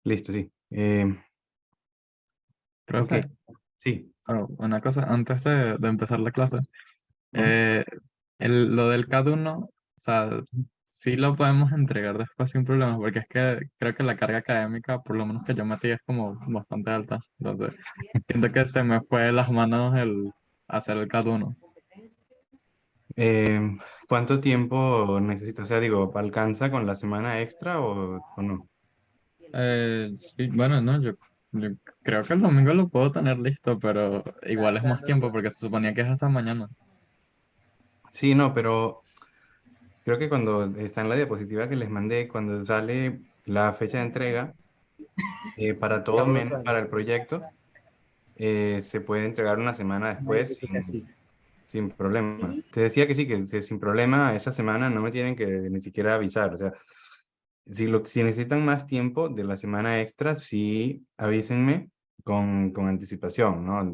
Listo, sí. Ok, Profe, sí. una cosa, antes de empezar la clase, Ujú. eh, lo del CAD 1, o sea, sí lo podemos entregar después sin problemas, porque es que creo que la carga académica, por lo menos que yo metí, es como bastante alta. Entonces, siento que se me fue de las manos el hacer el CAD 1. Eh, ¿Cuánto tiempo necesito? O sea, digo, ¿alcanza con la semana extra o no? Sí, bueno, no, yo creo que el domingo lo puedo tener listo, pero igual es más tiempo porque se suponía que es hasta mañana. Sí, no, pero creo que cuando está en la diapositiva que les mandé, cuando sale la fecha de entrega, para todo menos para el proyecto, se puede entregar una semana después sin problema. Te decía que sí, que sin problema esa semana no me tienen que ni siquiera avisar. O sea, si necesitan más tiempo de la semana extra, sí avísenme con anticipación, ¿no?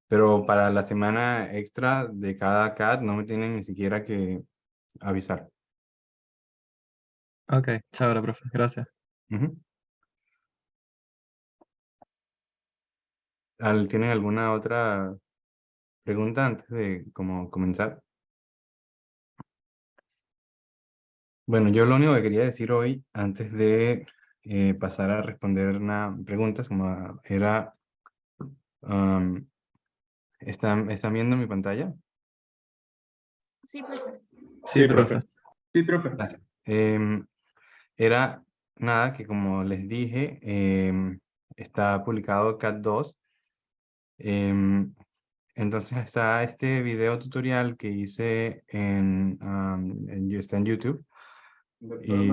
Pero para la semana extra de cada CAD no me tienen ni siquiera que avisar. Ok, chévere, profe, gracias. Ujú. ¿Tienen alguna otra pregunta antes de como comenzar? Bueno, yo lo único que quería decir hoy, antes de pasar a responder una preguntas, era, am, ¿están viendo mi pantalla? Sí, profe. Sí, Sí, profe. profe. Sí, profe. Gracias. Era nada que como les dije, está publicado CAT 2. Entonces está este video tutorial que hice está en YouTube. Y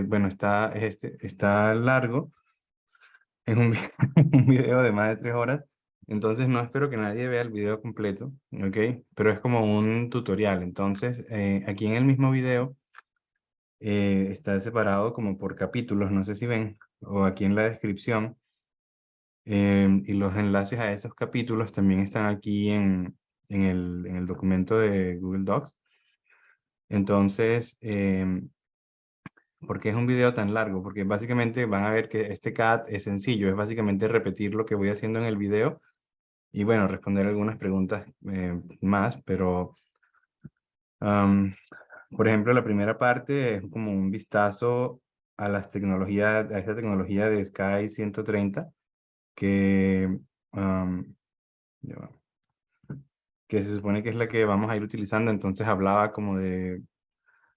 bueno, está largo, es un, un video de más de 3 horas, entonces no espero que nadie vea el video completo, ¿ok? Pero es como un tutorial, entonces aquí en el mismo video está separado como por capítulos, no sé si ven, o aquí en la descripción, y los enlaces a esos capítulos también están aquí en el documento de Google Docs. Entonces, ¿por qué es un video tan largo? Porque básicamente van a ver que este CAT es sencillo, es básicamente repetir lo que voy haciendo en el video y bueno, responder algunas preguntas más, pero am, por ejemplo, la primera parte es como un vistazo a a esta tecnología de Sky 130 que, am, ya va, que se supone que es la que vamos a ir utilizando. Entonces hablaba como de,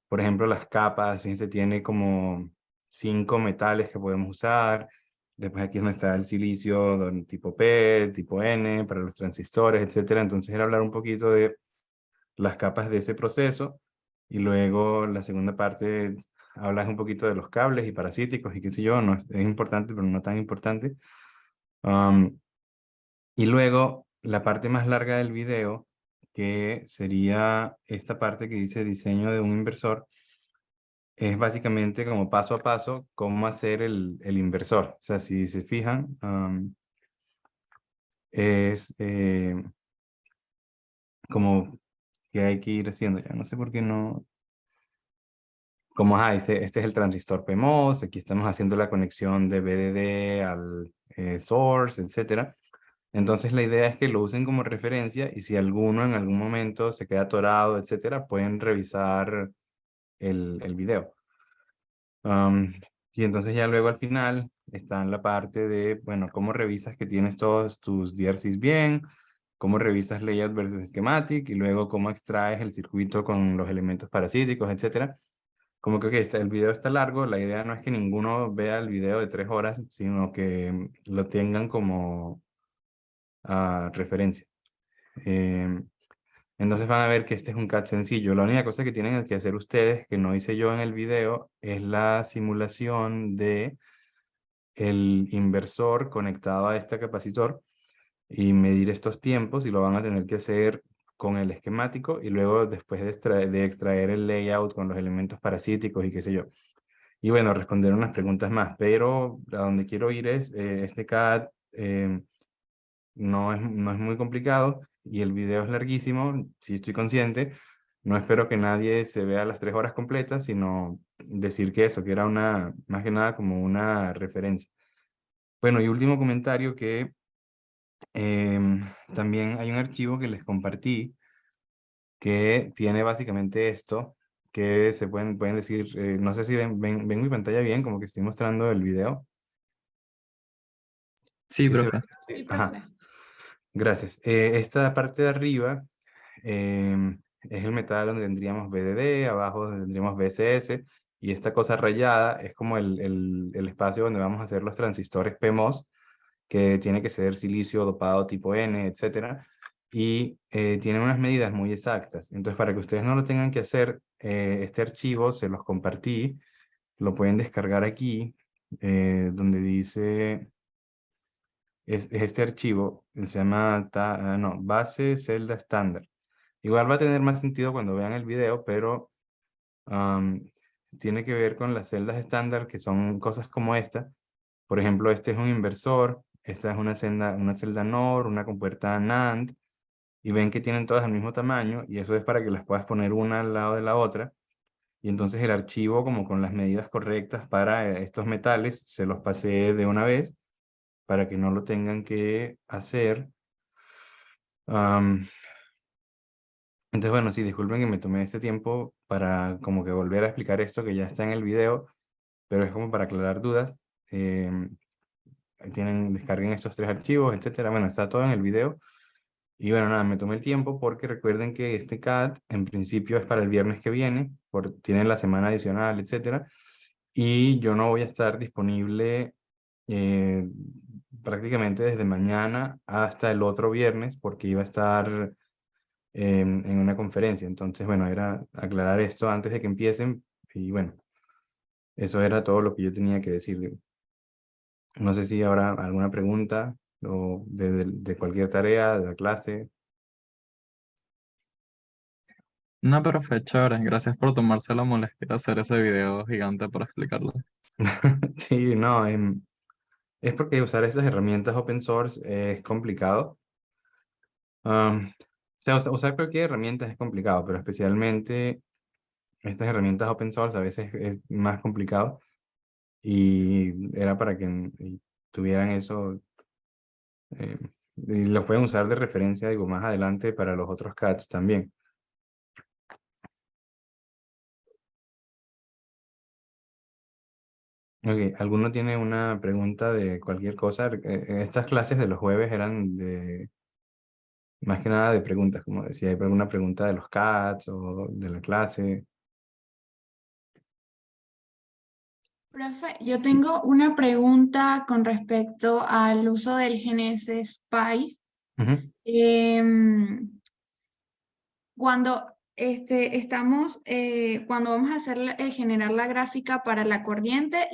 por ejemplo, las capas, fíjense, tiene como 5 metales que podemos usar. Después aquí es donde está el silicio tipo P, tipo N, para los transistores, etcétera. Entonces era hablar un poquito de las capas de ese proceso. Y luego la segunda parte hablas un poquito de los cables y parasíticos y qué sé yo, no es importante, pero no tan importante. Um, y luego la parte más larga del video, que sería esta parte que dice diseño de un inversor, es básicamente como paso a paso cómo hacer el inversor. O sea, si se fijan, es como que hay que ir haciendo. Ya no sé por qué no. Como, este es el transistor PMOS, aquí estamos haciendo la conexión de VDD al source, etcétera. Entonces la idea es que lo usen como referencia y si alguno en algún momento se queda atorado, etcétera, pueden revisar el video. Y entonces ya luego al final está en la parte de, bueno, cómo revisas que tienes todos tus DRCs bien, cómo revisas layout versus schematic y luego cómo extraes el circuito con los elementos parasíticos, etcétera. Como que ok, el video está largo, la idea no es que ninguno vea el video de 3 horas, sino que lo tengan como referencia. Em, entonces van a ver que este es un CAD sencillo. La única cosa que tienen que hacer ustedes, que no hice yo en el video, es la simulación de el inversor conectado a este capacitor y medir estos tiempos y lo van a tener que hacer con el esquemático y luego después de extraer el layout con los elementos parasíticos y qué sé yo. Y bueno, responder unas preguntas más, pero a donde quiero ir es, este CAD no es muy complicado y el video es larguísimo, sí estoy consciente. No espero que nadie se vea las 3 horas completas, sino decir que eso, que era más que nada como una referencia. Bueno, y último comentario que también hay un archivo que les compartí que tiene básicamente esto, que pueden decir, no sé si ven mi pantalla bien, como que estoy mostrando el video. Sí, Sí, se ve. profe. Sí, Sí, ajá, profe. gracias. Esta parte de arriba es el metal donde tendríamos BDD, abajo donde tendríamos BSS, y esta cosa rayada es como el espacio donde vamos a hacer los transistores PMOS, que tiene que ser silicio dopado tipo N, etcétera, y tiene unas medidas muy exactas. Entonces, para que ustedes no lo tengan que hacer, este archivo se los compartí, lo pueden descargar aquí, donde dice, es este archivo, se llama, no, base celda estándar. Igual va a tener más sentido cuando vean el video, pero tiene que ver con las celdas estándar, que son cosas como esta. Por ejemplo, este es un inversor, esta es una celda NOR, una compuerta NAND, y ven que tienen todas el mismo tamaño, y eso es para que las puedas poner una al lado de la otra. Y entonces el archivo, como con las medidas correctas para estos metales, se los pasé de una vez para que no lo tengan que hacer. Entonces, bueno, sí, disculpen que me tomé este tiempo para como que volver a explicar esto que ya está en el video, pero es como para aclarar dudas. Descarguen estos 3 archivos, etcétera. Bueno, está todo en el video. Y bueno, nada, me tomé el tiempo porque recuerden que este CAD en principio es para el viernes que viene, tienen la semana adicional, etcétera. Y yo no voy a estar disponible eh, prácticamente desde mañana hasta el otro viernes porque iba a estar en una conferencia. Entonces, bueno, era aclarar esto antes de que empiecen. Y bueno, eso era todo lo que yo tenía que decir. No sé si habrá alguna pregunta o de cualquier tarea de la clase. No, profe, chévere. Gracias por tomarse la molestia de hacer ese video gigante para explicarlo. Sí, no, es porque usar esas herramientas open source es complicado. O sea, usar cualquier herramienta es complicado, pero especialmente estas herramientas open source a veces es más complicado. Y era para que tuvieran eso. eh, y lo pueden usar de referencia, digo, más adelante para los otros CADs también. Ok, ¿alguno tiene una pregunta de cualquier cosa? Estas clases de los jueves eran más que nada de preguntas, como decía, ¿hay alguna pregunta de los CADs o de la clase? Profe, yo tengo una pregunta con respecto al uso del GNS Spice. Ujú. Em, Cuando cuando vamos a hacer generar la gráfica para la corriente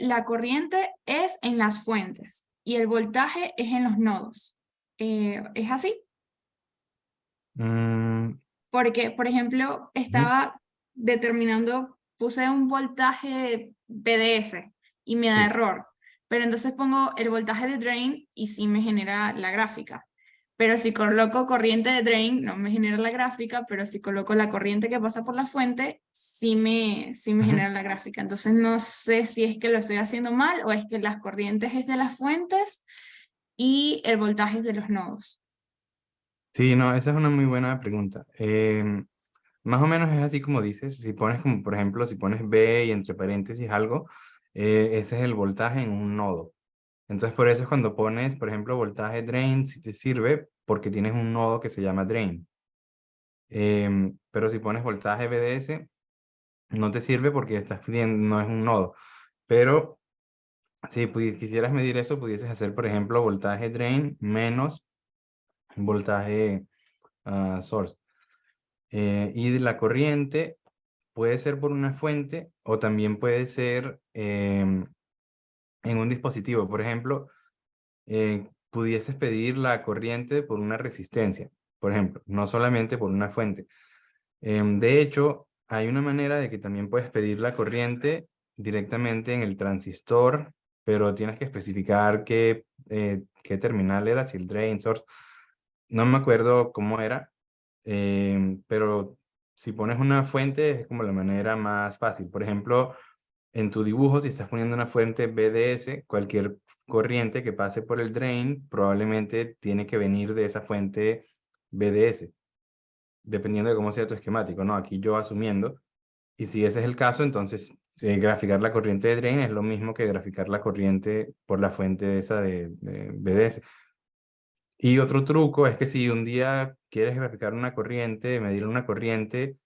es en las fuentes y el voltaje es en los nodos. ¿Es así? Mm, Porque, por ejemplo, ujú. estaba determinando, puse un voltaje BDS y me da Sí. error. Pero entonces pongo el voltaje de drain y sí me genera la gráfica. Pero si coloco corriente de drain, no me genera la gráfica, pero si coloco la corriente que pasa por la fuente, sí me Ujú. genera la gráfica. Entonces no sé si es que lo estoy haciendo mal o es que las corrientes es de las fuentes y el voltaje es de los nodos. Sí, no, esa es una muy buena pregunta. Más o menos es así como dices, si pones como, por ejemplo, si pones B y entre paréntesis algo, ese es el voltaje en un nodo. Entonces, por eso es cuando pones, por ejemplo, voltaje drain, si te sirve, porque tienes un nodo que se llama drain. Pero si pones voltaje BDS, no te sirve porque estás pidiendo, no es un nodo. Pero si quisieras medir eso, pudieses hacer, por ejemplo, voltaje drain menos voltaje source. Y de la corriente puede ser por una fuente o también puede ser en un dispositivo. Por ejemplo, pudieses pedir la corriente por una resistencia, por ejemplo, no solamente por una fuente. De hecho, hay una manera de que también puedes pedir la corriente directamente en el transistor, pero tienes que especificar qué terminal era, si el drain source. No me acuerdo cómo era, pero si pones una fuente es como la manera más fácil. Por ejemplo, en tu dibujo, si estás poniendo una fuente BDS, cualquier corriente que pase por el drain probablemente tiene que venir de esa fuente BDS, dependiendo de cómo sea tu esquemático, ¿no? Aquí yo asumiendo, y si ese es el caso, entonces graficar la corriente de drain es lo mismo que graficar la corriente por la fuente esa de BDS. Y otro truco es que si un día quieres graficar una corriente, medir una corriente,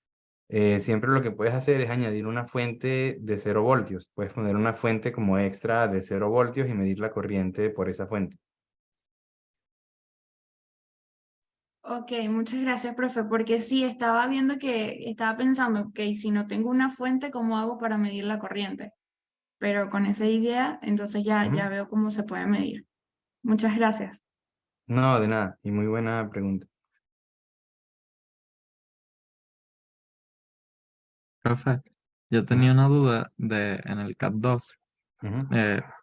siempre lo que puedes hacer es añadir una fuente de 0 voltios. Puedes poner una fuente como extra de 0 voltios y medir la corriente por esa fuente. Ok, muchas gracias, profe, porque sí, estaba viendo que, estaba pensando, ok, si no tengo una fuente, ¿cómo hago para medir la corriente? Pero con esa idea, entonces ya Ujú. veo cómo se puede medir. Muchas gracias. No, de nada. Y muy buena pregunta. Profe, yo tenía Ujú, una duda en el CAT 2. ujú,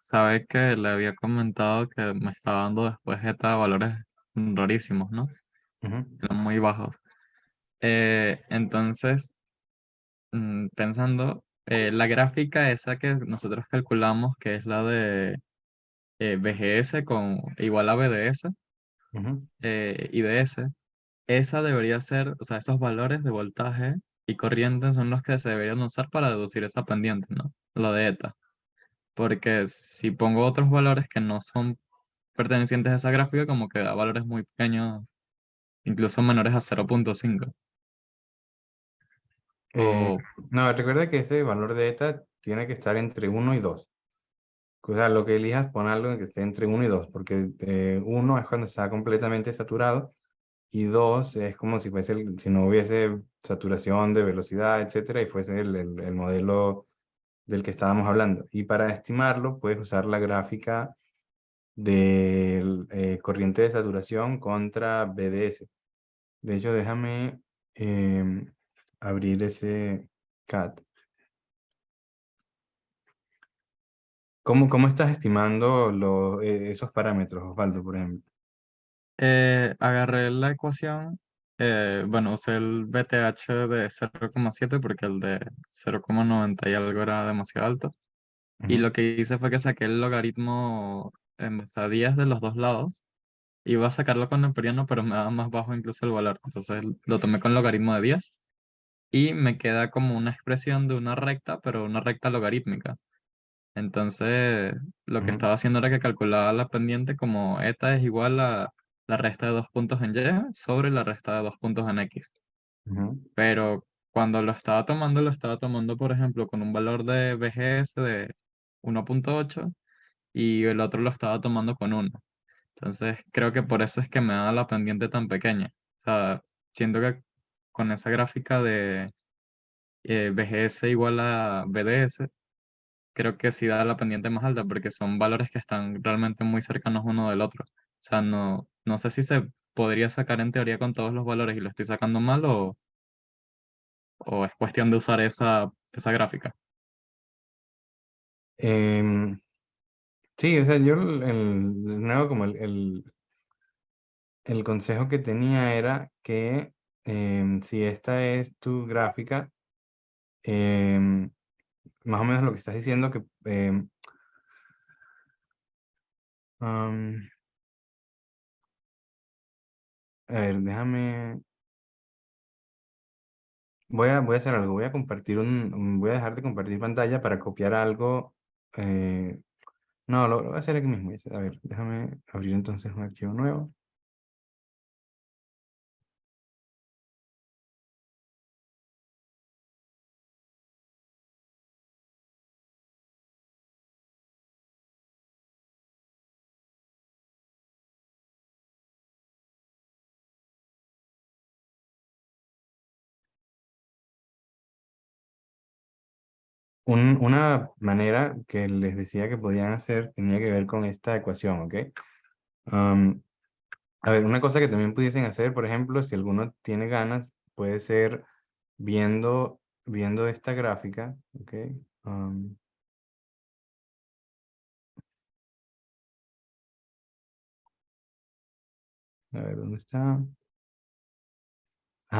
Sabe que le había comentado que me estaba dando después ETA valores rarísimos, ¿no? ujú, Eran muy bajos. Entonces, pensando, la gráfica esa que nosotros calculamos, que es la de VGS con igual a BDS ujú. y DS, esa debería ser, o sea, esos valores de voltaje y corriente son los que se deberían usar para deducir esa pendiente, ¿no? Lo de ETA. Porque si pongo otros valores que no son pertenecientes a esa gráfica, como que da valores muy pequeños, incluso menores a 0.5. Eh, O, no, recuerda que ese valor de eta tiene que estar entre 1 y 2. O sea, lo que elijas, pon algo que esté entre 1 y 2, porque 1 es cuando está completamente saturado y 2 es como si fuese si no hubiese saturación de velocidad, etcétera, y fuese el modelo del que estábamos hablando. Y para estimarlo, puedes usar la gráfica de corriente de saturación contra BDS. De hecho, déjame abrir ese CAT. ¿Cómo estás estimando esos parámetros, Osvaldo, por ejemplo? agarré la ecuación, bueno, usé el BTH de 0,7 porque el de 0,90 y algo era demasiado alto. Y Ujú, lo que hice fue que saqué el logaritmo en estadías de los dos lados. Iba a sacarlo con neperiano, pero me daba más bajo incluso el valor. Entonces lo tomé con logaritmo de 10 y me queda como una expresión de una recta, pero una recta logarítmica. Entonces lo que ujú, estaba haciendo era que calculaba la pendiente como eta es igual a la resta de 2 puntos en y sobre la resta de 2 puntos en x. ujú, Pero cuando lo estaba tomando, por ejemplo, con un valor de VGS de 1.8 y el otro lo estaba tomando con 1. Entonces, creo que por eso es que me da la pendiente tan pequeña. O sea, siento que con esa gráfica de VGS igual a BDS, creo que sí da la pendiente más alta porque son valores que están realmente muy cercanos uno del otro. O sea, no sé si se podría sacar en teoría con todos los valores y lo estoy sacando mal o es cuestión de usar esa gráfica. Em, sí, o sea, yo de nuevo como el consejo que tenía era que si esta es tu gráfica, em, más o menos lo que estás diciendo que am, a ver, déjame, voy a hacer algo, voy a compartir voy a dejar de compartir pantalla para copiar algo. eh, no, lo voy a hacer aquí mismo. A ver, déjame abrir entonces un archivo nuevo. Una manera que les decía que podían hacer tenía que ver con esta ecuación, ¿ok? Am, a ver, una cosa que también pudiesen hacer, por ejemplo, si alguno tiene ganas, puede ser viendo esta gráfica, ¿ok? Am, a ver, ¿dónde está?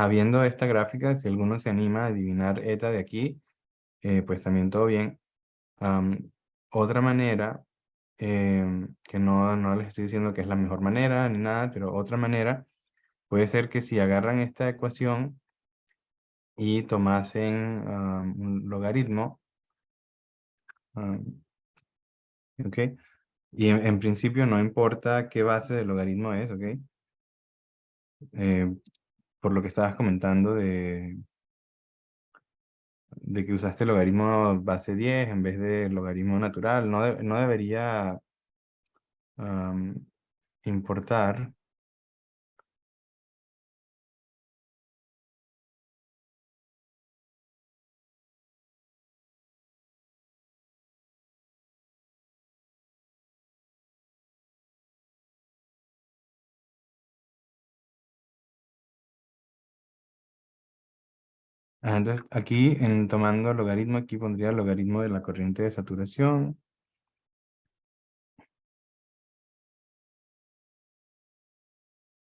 Viendo esta gráfica, si alguno se anima a adivinar eta de aquí, pues también todo bien. Otra manera, que no les estoy diciendo que es la mejor manera ni nada, pero otra manera puede ser que si agarran esta ecuación y tomasen un logaritmo, ¿ok? Y en principio no importa qué base de logaritmo es, ¿ok? Por lo que estabas comentando de que usaste logaritmo base 10 en vez de logaritmo natural, no debería importar. Entonces, aquí, tomando logaritmo, aquí pondría el logaritmo de la corriente de saturación.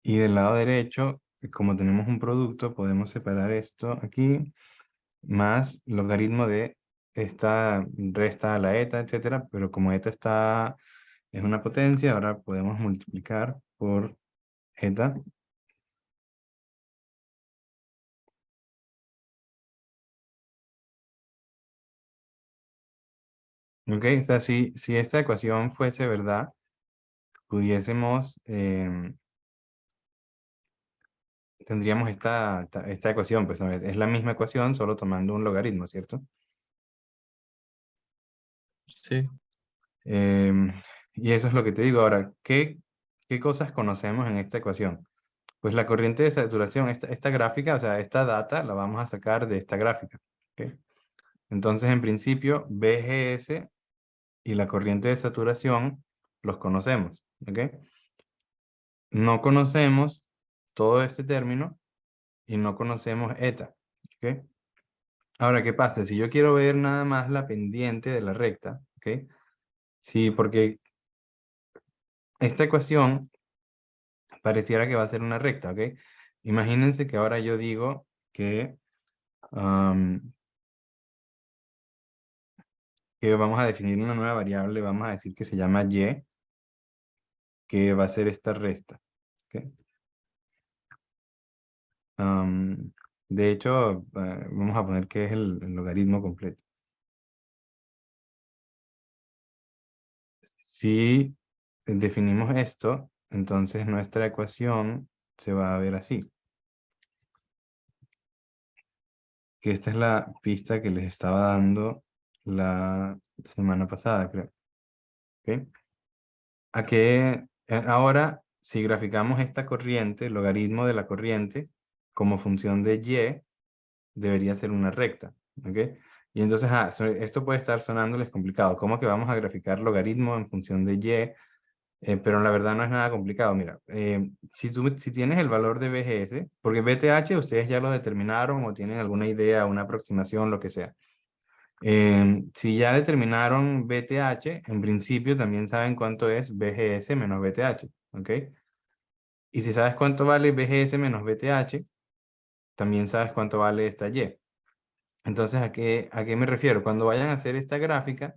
Y del lado derecho, como tenemos un producto, podemos separar esto aquí, más logaritmo de esta resta a la eta, etcétera. Pero como eta es una potencia, ahora podemos multiplicar por eta. Ok, o sea, si esta ecuación fuese verdad, pudiésemos, tendríamos esta ecuación, pues ¿no? Es la misma ecuación, solo tomando un logaritmo, ¿cierto? Sí, Y eso es lo que te digo ahora. ¿Qué cosas conocemos en esta ecuación? Pues la corriente de saturación, esta gráfica, o sea, esta data la vamos a sacar de esta gráfica. ¿Ok? Entonces, en principio, BGS y la corriente de saturación los conocemos. ¿Ok? No conocemos todo este término y no conocemos eta. ¿Ok? Ahora, ¿qué pasa? Si yo quiero ver nada más la pendiente de la recta, ¿ok? Sí, porque esta ecuación pareciera que va a ser una recta, ¿ok? Imagínense que ahora yo digo am, que vamos a definir una nueva variable, vamos a decir que se llama y, que va a ser esta resta, ¿ok? De hecho, vamos a poner que es el logaritmo completo. Si definimos esto, entonces nuestra ecuación se va a ver así. Que esta es la pista que les estaba dando la semana pasada, creo. ¿Ok? Ahora, si graficamos esta corriente, el logaritmo de la corriente, como función de y, debería ser una recta. ¿Ok? Y entonces, esto puede estar sonándoles complicado. ¿Cómo que vamos a graficar logaritmo en función de y? Pero la verdad no es nada complicado. Mira, si tienes el valor de BGS, porque BTH ustedes ya lo determinaron o tienen alguna idea, una aproximación, lo que sea. Si ya determinaron BTH, en principio también saben cuánto es BGS menos BTH, ¿ok? Y si sabes cuánto vale BGS menos BTH, también sabes cuánto vale esta Y. Entonces, ¿a qué me refiero? Cuando vayan a hacer esta gráfica,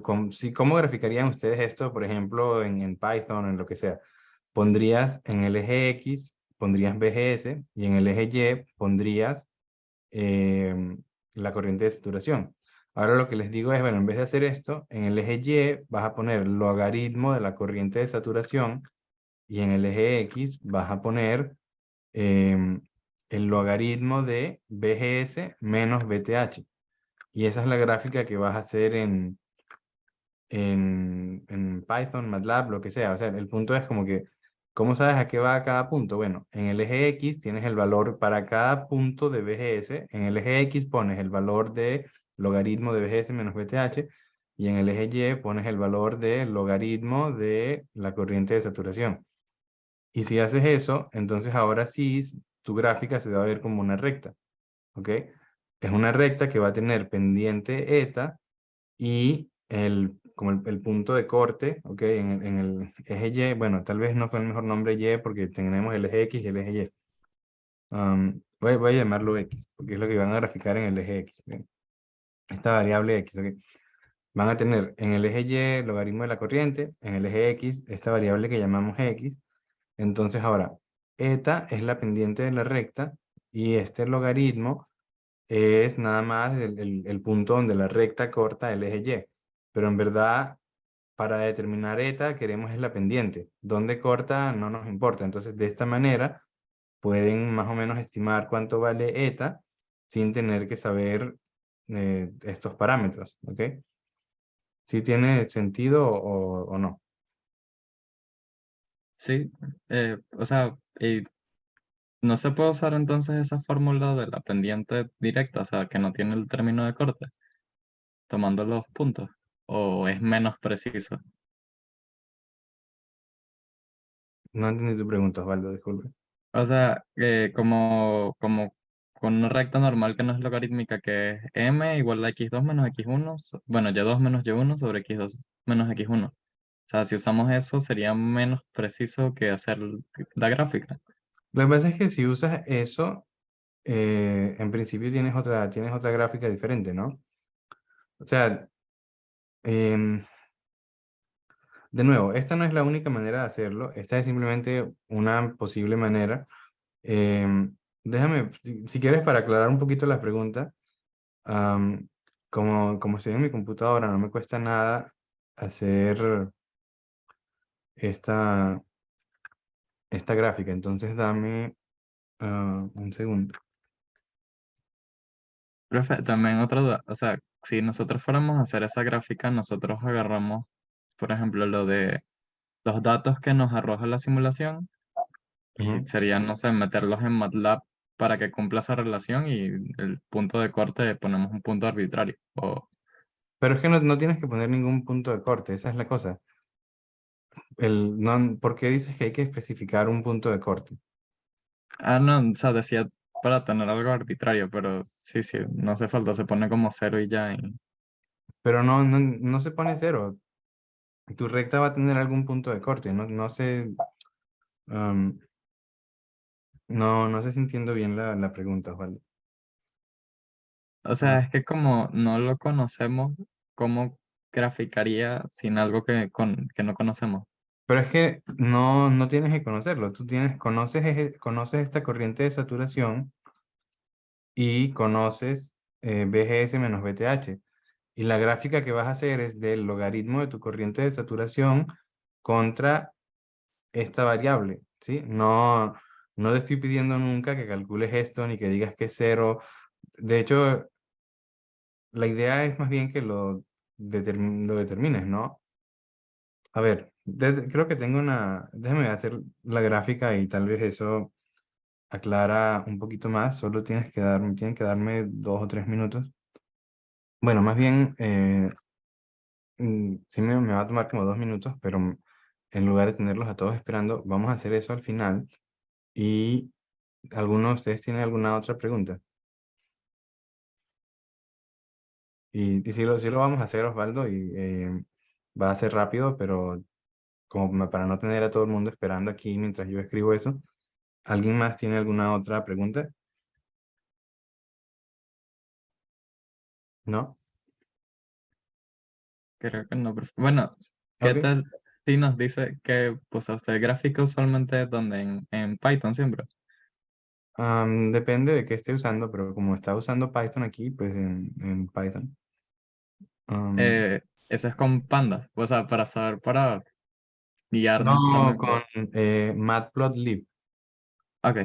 ¿cómo graficarían ustedes esto, por ejemplo, en Python, en lo que sea? Pondrías en el eje X, pondrías BGS, y en el eje Y pondrías la corriente de saturación. Ahora lo que les digo es, bueno, en vez de hacer esto, en el eje Y vas a poner logaritmo de la corriente de saturación y en el eje X vas a poner el logaritmo de BGS menos BTH. Y esa es la gráfica que vas a hacer en Python, MATLAB, lo que sea. O sea, el punto es como que, ¿cómo sabes a qué va cada punto? Bueno, en el eje X tienes el valor para cada punto de BGS. En el eje X pones el valor de logaritmo de BGS menos BTH. Y en el eje Y pones el valor de logaritmo de la corriente de saturación. Y si haces eso, entonces ahora sí tu gráfica se va a ver como una recta. ¿Ok? Es una recta que va a tener pendiente eta y como el punto de corte, ¿ok? En el eje Y, bueno, tal vez no fue el mejor nombre Y porque tenemos el eje X y el eje Y. Voy a llamarlo X, porque es lo que van a graficar en el eje X, ¿ok? Esta variable X, ¿ok? van a tener en el eje Y logaritmo de la corriente, en el eje X esta variable que llamamos X. Entonces ahora, eta es la pendiente de la recta y este logaritmo es nada más el punto donde la recta corta el eje Y. Pero en verdad, para determinar eta queremos es la pendiente. Dónde corta no nos importa. Entonces de esta manera pueden más o menos estimar cuánto vale eta sin tener que saber estos parámetros, ¿ok? ¿Sí tiene sentido o no? Sí, o sea, y no se puede usar entonces esa fórmula de la pendiente directa, o sea, que no tiene el término de corte, tomando los puntos, o es menos preciso. No entendí tu pregunta, Osvaldo, disculpe. O sea, como con una recta normal que no es logarítmica, que es m igual a x2 menos x1, bueno, y2 menos y1 sobre x2 menos x1. O sea, si usamos eso sería menos preciso que hacer la gráfica. Lo que pasa es que si usas eso, en principio tienes otra gráfica diferente, ¿no? O sea, em, de nuevo, esta no es la única manera de hacerlo, esta es simplemente una posible manera. Déjame, si quieres, para aclarar un poquito las preguntas, am, como estoy en mi computadora, no me cuesta nada hacer esta, esta gráfica, entonces dame un segundo. Profe, también otra duda, o sea, si nosotros fuéramos a hacer esa gráfica, nosotros agarramos, por ejemplo, lo de los datos que nos arroja la simulación y Ujú. sería, no sé, meterlos en MATLAB para que cumpla esa relación y el punto de corte ponemos un punto arbitrario. O, Pero es que no tienes que poner ningún punto de corte, esa es la cosa. ¿Por qué dices que hay que especificar un punto de corte? no, o sea, decía para tener algo arbitrario, pero sí, sí, no hace falta, se pone como cero y ya. Pero no se pone cero. Tu recta va a tener algún punto de corte. No sé, am, no sé si entiendo bien la pregunta, Osvaldo. O Ah, sea, es que como no lo conocemos, ¿cómo graficaría sin algo que no conocemos? pero es que no tienes que conocerlo. Conoces esta corriente de saturación y conoces BGS menos BTH. Y la gráfica que vas a hacer es del logaritmo de tu corriente de saturación contra esta variable, ¿sí? No te estoy pidiendo nunca que calcules esto ni que digas que es cero. De hecho, la idea es más bien que lo determines, ¿no? A ver, creo que tengo déjame hacer la gráfica y tal vez eso aclara un poquito más. Solo tienen que darme 2 o 3 minutos. Bueno, más bien, sí me va a tomar como 2 minutos, pero en lugar de tenerlos a todos esperando, vamos a hacer eso al final. Y ¿alguno de ustedes tiene alguna otra pregunta? Y sí lo vamos a hacer, Osvaldo, y va a ser rápido, pero para no tener a todo el mundo esperando aquí mientras yo escribo eso. ¿Alguien más tiene alguna otra pregunta? ¿No? Creo que no. Bueno, ¿qué Ok. tal si nos dice que pues a usted gráfica usualmente donde en Python siempre? Depende de qué esté usando, pero como está usando Python aquí, pues en Python. Am, Eso es con Pandas, o sea, para saber, para guiarnos no, también con por... Matplotlib. Ok,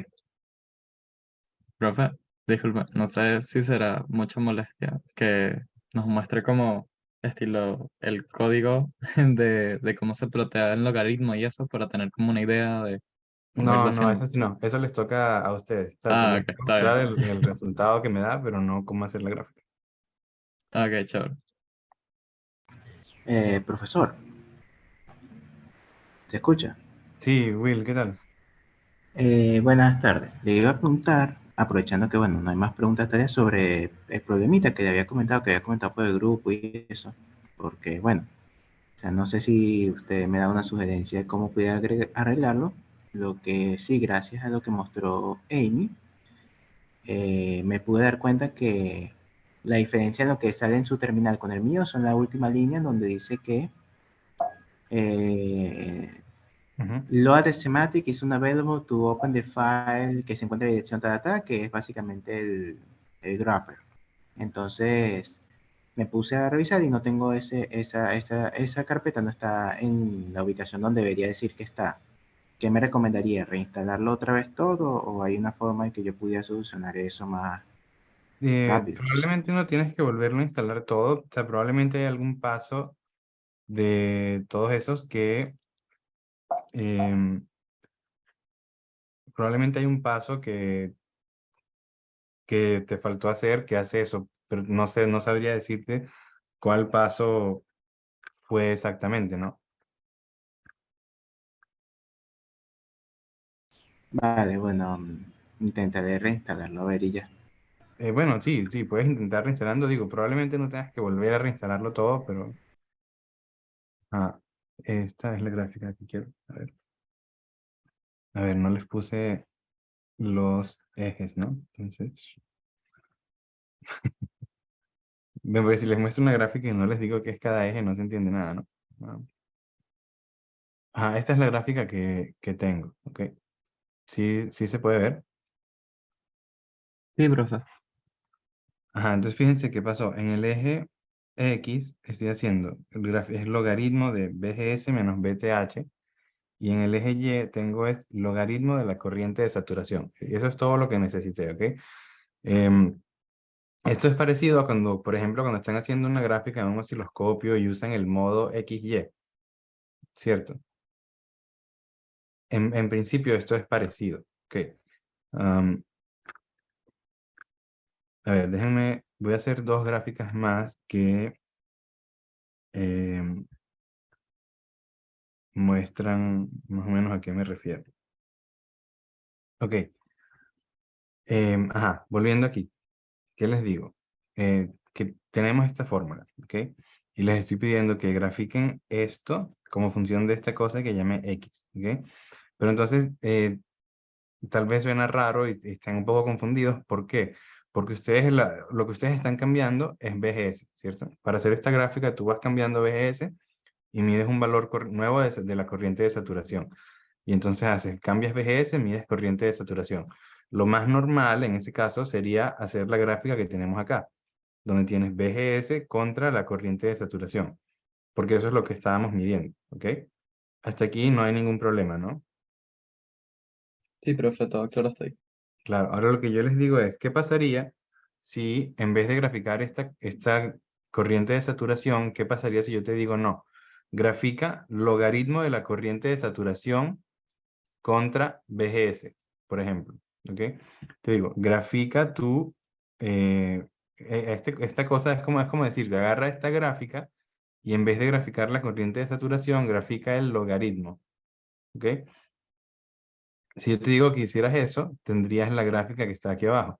profe, disculpe, no sé si será mucha molestia que nos muestre como estilo el código de cómo se plotea el logaritmo y eso para tener como una idea de cómo irlo No, haciendo. eso sí no. Eso les toca a ustedes. O sea, Ah, les ok, voy a está mostrar bien. el resultado que me da, pero no cómo hacer la gráfica. Ok, chévere. Profesor, ¿te escucha? Sí, Will, ¿qué tal? Buenas tardes. Le iba a preguntar, aprovechando que, bueno, no hay más preguntas todavía sobre el problemita que le había comentado, por el grupo y eso, porque, bueno, o sea, no sé si usted me da una sugerencia de cómo pudiera arreglarlo. Lo que sí, gracias a lo que mostró Amy, me pude dar cuenta que la diferencia en lo que sale en su terminal con el mío son la última línea donde dice que load the semantic is unavailable to open the file que se encuentra en dirección que es básicamente el grapper. Entonces me puse a revisar y no tengo esa carpeta, no está en la ubicación donde debería decir que está. ¿Qué me recomendaría? ¿Reinstalarlo otra vez todo o hay una forma en que yo pudiera solucionar eso más rápido? Probablemente no tienes que volverlo a instalar todo, o sea, probablemente hay algún paso de todos esos que probablemente hay un paso que te faltó hacer que hace eso, pero no sé, no sabría decirte cuál paso fue exactamente, ¿no? Vale, bueno, intentaré reinstalarlo a ver y ya. Bueno, sí, puedes intentar reinstalando, digo, probablemente no tengas que volver a reinstalarlo todo, pero esta es la gráfica que quiero. A ver, no les puse los ejes, ¿no? Entonces, pues, si les muestro una gráfica y no les digo qué es cada eje, no se entiende nada, ¿no? Esta es la gráfica que tengo, ¿ok? Sí se puede ver. Sí, profe. Entonces fíjense qué pasó. En el eje X estoy haciendo el logaritmo de BGS menos BTH y en el eje Y tengo es logaritmo de la corriente de saturación. Y eso es todo lo que necesité, ¿ok? Esto es parecido a cuando, por ejemplo, cuando están haciendo una gráfica en un osciloscopio y usan el modo XY, ¿cierto? En principio esto es parecido, ¿ok? A ver, déjenme, voy a hacer dos gráficas más que muestran más o menos a qué me refiero. Ok. Volviendo aquí. ¿Qué les digo? Que tenemos esta fórmula, ¿ok? Y les estoy pidiendo que grafiquen esto como función de esta cosa que llame X, ¿ok? Pero entonces, tal vez suena raro y están un poco confundidos. ¿Por qué? Porque ustedes, lo que ustedes están cambiando es BGS, ¿cierto? Para hacer esta gráfica, tú vas cambiando BGS y mides un valor nuevo de la corriente de saturación. Y entonces cambias BGS, mides corriente de saturación. Lo más normal en ese caso sería hacer la gráfica que tenemos acá, donde tienes BGS contra la corriente de saturación, porque eso es lo que estábamos midiendo, ¿ok? Hasta aquí no hay ningún problema, ¿no? Sí, profe, todo claro está ahí. Claro, ahora lo que yo les digo es, ¿qué pasaría si en vez de graficar esta corriente de saturación, qué pasaría si yo te digo no? Grafica logaritmo de la corriente de saturación contra BGS, por ejemplo, ¿ok? Te digo, grafica esta cosa es como decir, te agarra esta gráfica y en vez de graficar la corriente de saturación, grafica el logaritmo, ¿ok? Si yo te digo que hicieras eso, tendrías la gráfica que está aquí abajo.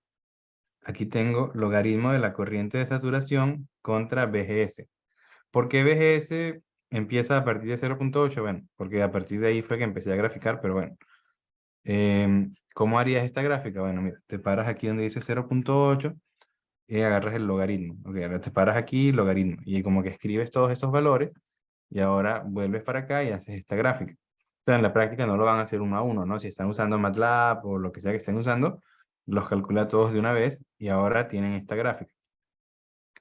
Aquí tengo logaritmo de la corriente de saturación contra BGS. ¿Por qué BGS empieza a partir de 0.8? Bueno, porque a partir de ahí fue que empecé a graficar, pero bueno. ¿Cómo harías esta gráfica? Bueno, mira, te paras aquí donde dice 0.8 y agarras el logaritmo. Ok, ahora te paras aquí, logaritmo. Y como que escribes todos esos valores y ahora vuelves para acá y haces esta gráfica. O sea, en la práctica no lo van a hacer uno a uno, ¿no? Si están usando MATLAB o lo que sea que estén usando, los calcula todos de una vez y ahora tienen esta gráfica.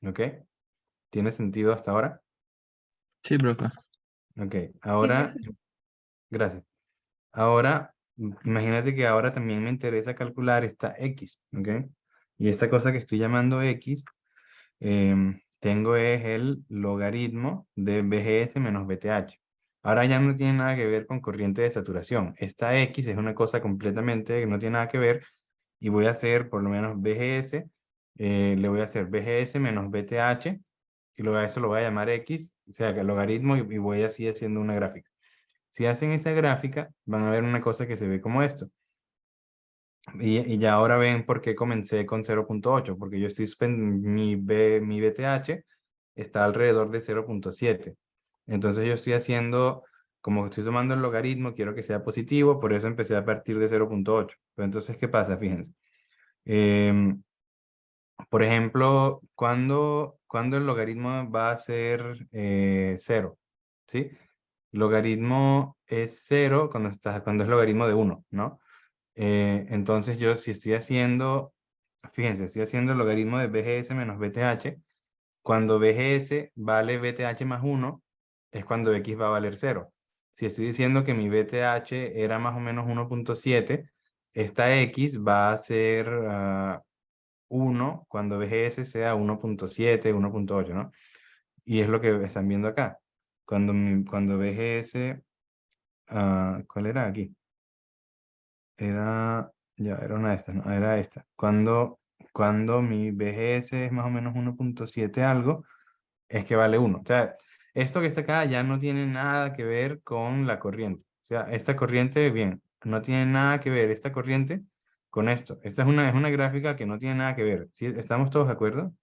¿Ok? ¿Tiene sentido hasta ahora? Sí, profe. Ok, Sí, ahora, profe. gracias. Ahora, imagínate que ahora también me interesa calcular esta X, ¿ok? Y esta cosa que estoy llamando X, tengo es el logaritmo de BGS menos BTH. Ahora ya no tiene nada que ver con corriente de saturación. Esta X es una cosa completamente que no tiene nada que ver y voy a hacer por lo menos BGS, le voy a hacer BGS menos BTH y luego a eso lo voy a llamar X, o sea, que el logaritmo y voy así haciendo una gráfica. Si hacen esa gráfica, van a ver una cosa que se ve como esto. Y ya ahora ven por qué comencé con 0.8, porque yo mi BTH está alrededor de 0.7. Entonces yo estoy haciendo, como que estoy tomando el logaritmo, quiero que sea positivo, por eso empecé a partir de 0.8. Pero entonces, ¿qué pasa? Fíjense. Por ejemplo, cuando el logaritmo va a ser 0, ¿sí? Logaritmo es 0 cuando es logaritmo de 1, ¿no? Entonces yo si estoy haciendo, fíjense, estoy haciendo el logaritmo de BGS menos BTH, cuando BGS vale BTH más 1, es cuando X va a valer 0. Si estoy diciendo que mi BTH era más o menos 1.7, esta X va a ser 1 cuando BGS sea 1.7, 1.8, ¿no? Y es lo que están viendo acá. Cuando BGS, ¿cuál era aquí? Era una de estas, ¿no? Era esta. Cuando mi BGS es más o menos 1.7 algo, es que vale 1. O sea, esto que está acá ya no tiene nada que ver con la corriente. O sea, esta corriente, bien, no tiene nada que ver esta corriente con esto. Esta es una gráfica que no tiene nada que ver. ¿Sí? ¿Estamos todos de acuerdo?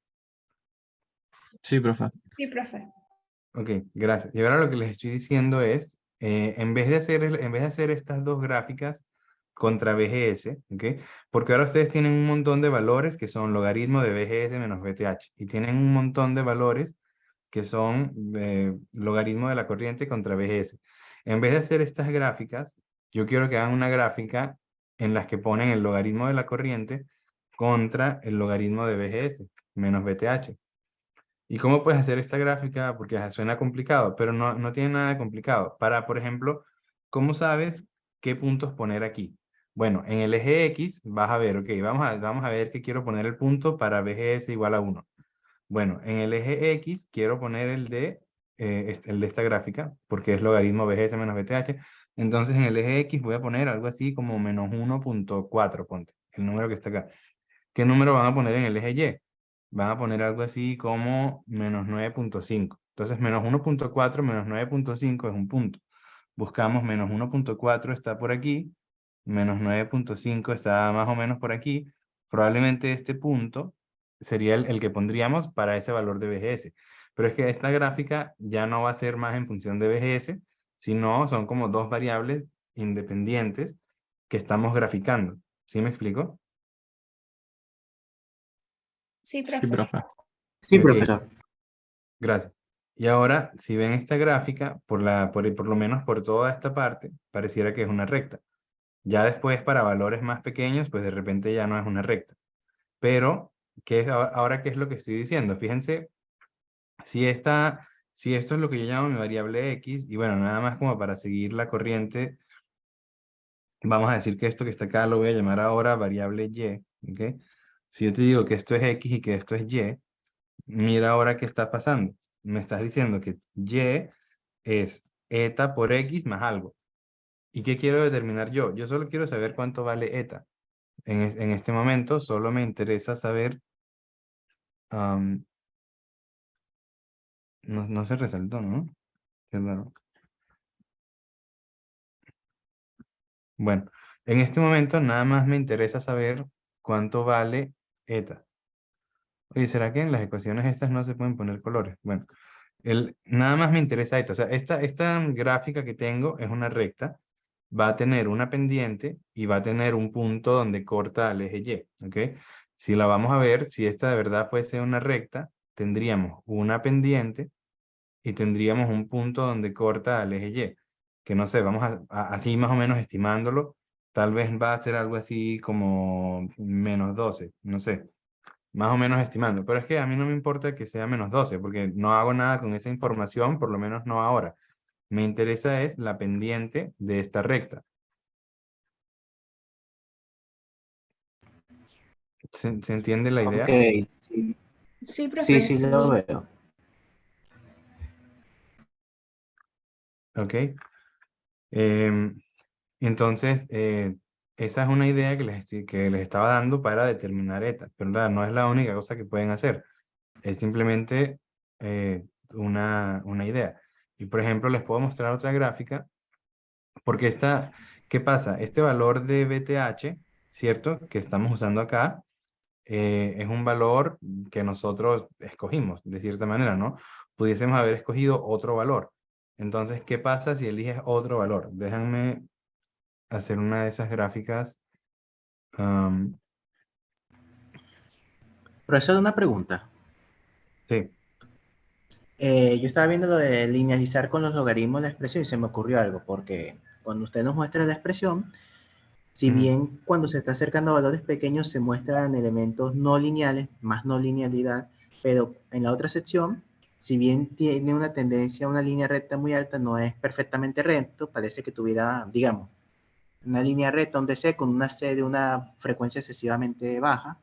Sí, profe. Sí, profe. Ok, gracias. Y ahora lo que les estoy diciendo es, en vez de hacer estas dos gráficas contra BGS, ¿ok? Porque ahora ustedes tienen un montón de valores que son logaritmo de BGS menos BTH y tienen un montón de valores que son logaritmo de la corriente contra BGS. En vez de hacer estas gráficas, yo quiero que hagan una gráfica en las que ponen el logaritmo de la corriente contra el logaritmo de BGS menos BTH. ¿Y cómo puedes hacer esta gráfica? Porque suena complicado, pero no tiene nada de complicado. Por ejemplo, ¿cómo sabes qué puntos poner aquí? Bueno, en el eje X vas a ver, ok, vamos a ver que quiero poner el punto para BGS igual a 1. Bueno, en el eje X quiero poner el de esta gráfica, porque es logaritmo BGS menos BTH. Entonces en el eje X voy a poner algo así como menos 1.4, ponte, el número que está acá. ¿Qué número van a poner en el eje Y? Van a poner algo así como menos 9.5. Entonces menos 1.4 menos 9.5 es un punto. Buscamos menos 1.4 está por aquí, menos 9.5 está más o menos por aquí. Probablemente este punto sería el que pondríamos para ese valor de BGS. Pero es que esta gráfica ya no va a ser más en función de BGS, sino son como dos variables independientes que estamos graficando. ¿Sí me explico? Sí, Sí, profe. profe. Sí, Ok, profesor. gracias. Y ahora, si ven esta gráfica, por lo menos por toda esta parte, pareciera que es una recta. Ya después, para valores más pequeños, pues de repente ya no es una recta. Pero, ahora qué es lo que estoy diciendo? Fíjense, si esto es lo que yo llamo mi variable X, y bueno, nada más como para seguir la corriente, vamos a decir que esto que está acá lo voy a llamar ahora variable Y, ¿ok? Si yo te digo que esto es X y que esto es Y, mira ahora qué está pasando. Me estás diciendo que Y es eta por X más algo. ¿Y qué quiero determinar yo? Yo solo quiero saber cuánto vale eta. En este momento solo me interesa saber, no, no se resaltó, ¿no? Qué raro. Bueno, en este momento nada más me interesa saber cuánto vale eta. Oye, ¿será que en las ecuaciones estas no se pueden poner colores? Bueno, nada más me interesa eta. O sea, esta gráfica que tengo es una recta, va a tener una pendiente y va a tener un punto donde corta al eje Y, ¿ok? Si la vamos a ver, si esta de verdad fuese una recta, tendríamos una pendiente y tendríamos un punto donde corta al eje Y, que no sé, vamos así más o menos estimándolo, tal vez va a ser algo así como menos 12, no sé, más o menos estimando, pero es que a mí no me importa que sea menos 12, porque no hago nada con esa información, por lo menos no ahora. Me interesa es la pendiente de esta recta. ¿Se entiende la Ok, idea? sí, Sí, sí, profe, sí lo sí. veo. ¿Ok? Em, entonces, esa es una idea que les estaba dando para determinar eta, pero no es la única cosa que pueden hacer. Es simplemente una idea. Y por ejemplo, les puedo mostrar otra gráfica, porque ¿qué pasa? Este valor de BTH, ¿cierto? Que estamos usando acá, es un valor que nosotros escogimos, de cierta manera, ¿no? Pudiésemos haber escogido otro valor. Entonces, ¿qué pasa si eliges otro valor? Déjenme hacer una de esas gráficas. Profesor, una pregunta. Sí. Yo estaba viendo lo de linealizar con los logaritmos la expresión y se me ocurrió algo, porque cuando usted nos muestra la expresión, si Ujú. bien cuando se está acercando a valores pequeños se muestran elementos no lineales, más no linealidad, pero en la otra sección, si bien tiene una tendencia a una línea recta muy alta, no es perfectamente recto, parece que tuviera, digamos, una línea recta, un DC con una C de una frecuencia excesivamente baja.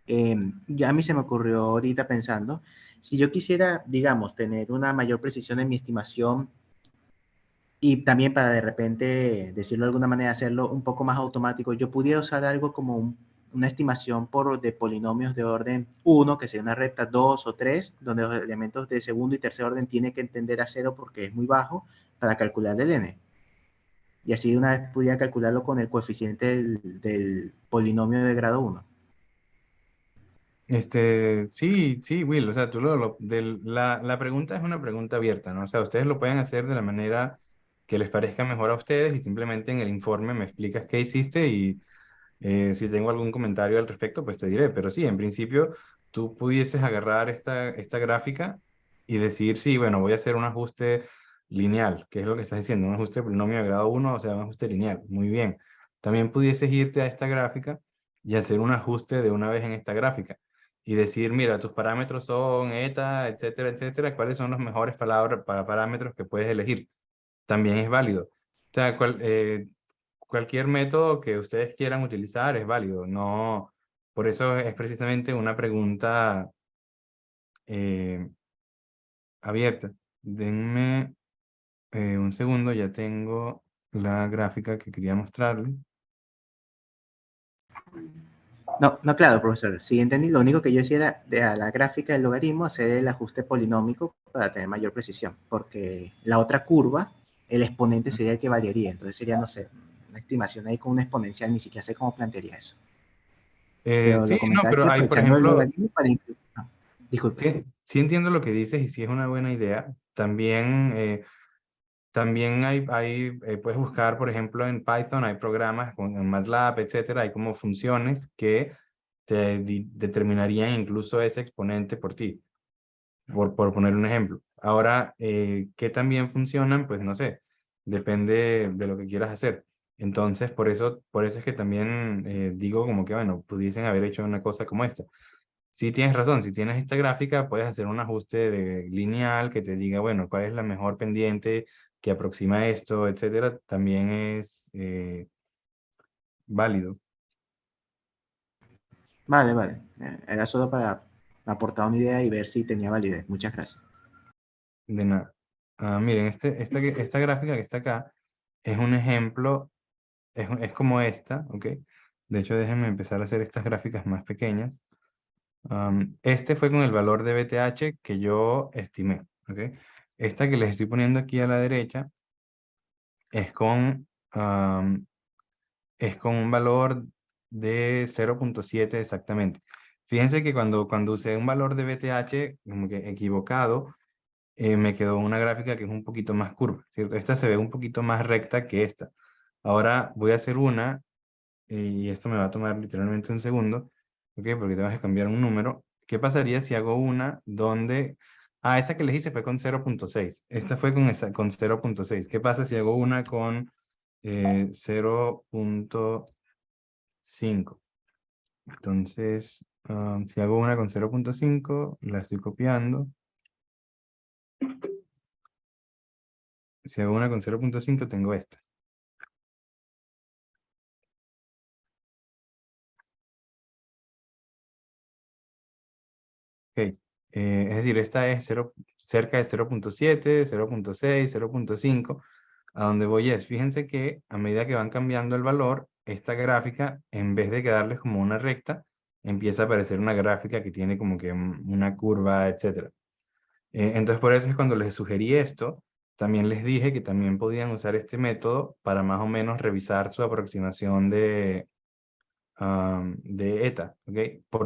Ya a mí se me ocurrió ahorita pensando, si yo quisiera, digamos, tener una mayor precisión en mi estimación y también para de repente, decirlo de alguna manera, hacerlo un poco más automático, yo pudiera usar algo como una estimación de polinomios de orden 1, que sería una recta 2 o 3, donde los elementos de segundo y tercer orden tienen que tender a 0 porque es muy bajo, para calcular el n. Y así de una vez pudiera calcularlo con el coeficiente del polinomio de grado 1. Sí, sí, Will, o sea, la pregunta es una pregunta abierta, ¿no? O sea, ustedes lo pueden hacer de la manera que les parezca mejor a ustedes y simplemente en el informe me explicas qué hiciste y si tengo algún comentario al respecto, pues te diré. Pero sí, en principio, tú pudieses agarrar esta gráfica y decir, sí, bueno, voy a hacer un ajuste lineal, que es lo que estás diciendo, un ajuste polinomio de grado 1, o sea, un ajuste lineal. Muy bien. También pudieses irte a esta gráfica y hacer un ajuste de una vez en esta gráfica y decir, mira, tus parámetros son eta, etcétera, etcétera, ¿cuáles son los mejores parámetros que puedes elegir? También es válido. O sea, cualquier método que ustedes quieran utilizar es válido. No, por eso es precisamente una pregunta eh, abierta. Denme un segundo, ya tengo la gráfica que quería mostrarles. No, no, claro, profesor. Sí, entendí. Lo único que yo decía era de a la gráfica del logaritmo hacer el ajuste polinómico para tener mayor precisión, porque la otra curva, el exponente sería el que variaría. Entonces sería, no sé, una estimación ahí con una exponencial, ni siquiera sé cómo plantearía eso. Pero Sí, lo no, comentaba aquí pero hay, por aprovechando el ejemplo, logaritmo para incluir. No, disculpe. sí, sí entiendo lo que dices y sí es una buena idea. También puedes buscar, por ejemplo, en Python hay programas en MATLAB, etcétera, hay como funciones que te determinarían incluso ese exponente por ti, por poner un ejemplo. Ahora, ¿qué también funcionan? Pues no sé, depende de lo que quieras hacer. Entonces, por eso es que también digo como que, bueno, pudiesen haber hecho una cosa como esta. Sí tienes razón, si tienes esta gráfica, puedes hacer un ajuste lineal que te diga, bueno, cuál es la mejor pendiente que aproxima esto, etcétera, también es válido. Vale, vale. Era solo para aportar una idea y ver si tenía validez. Muchas gracias. De nada. Miren, esta gráfica que está acá es un ejemplo, es como esta, ¿ok? De hecho, déjenme empezar a hacer estas gráficas más pequeñas. Este fue con el valor de BTH que yo estimé, ¿ok? Esta que les estoy poniendo aquí a la derecha es con un valor de 0.7 exactamente. Fíjense que cuando usé un valor de BTH como que equivocado, me quedó una gráfica que es un poquito más curva, ¿cierto? Esta se ve un poquito más recta que esta. Ahora voy a hacer una, y esto me va a tomar literalmente un segundo, ¿ok? Porque tengo que cambiar un número. ¿Qué pasaría si hago una donde... Ah, esa que les hice fue con 0.6. Esta fue con 0.6. ¿Qué pasa si hago una con 0.5? Entonces, si hago una con 0.5, la estoy copiando. Si hago una con 0.5, tengo esta. Ok. Es decir, esta es cerca de 0.7, 0.6, 0.5. A donde voy es, fíjense que a medida que van cambiando el valor, esta gráfica, en vez de quedarles como una recta, empieza a aparecer una gráfica que tiene como que una curva, etcétera. Entonces, por eso es cuando les sugerí esto, también les dije que también podían usar este método para más o menos revisar su aproximación de eta, ¿ok?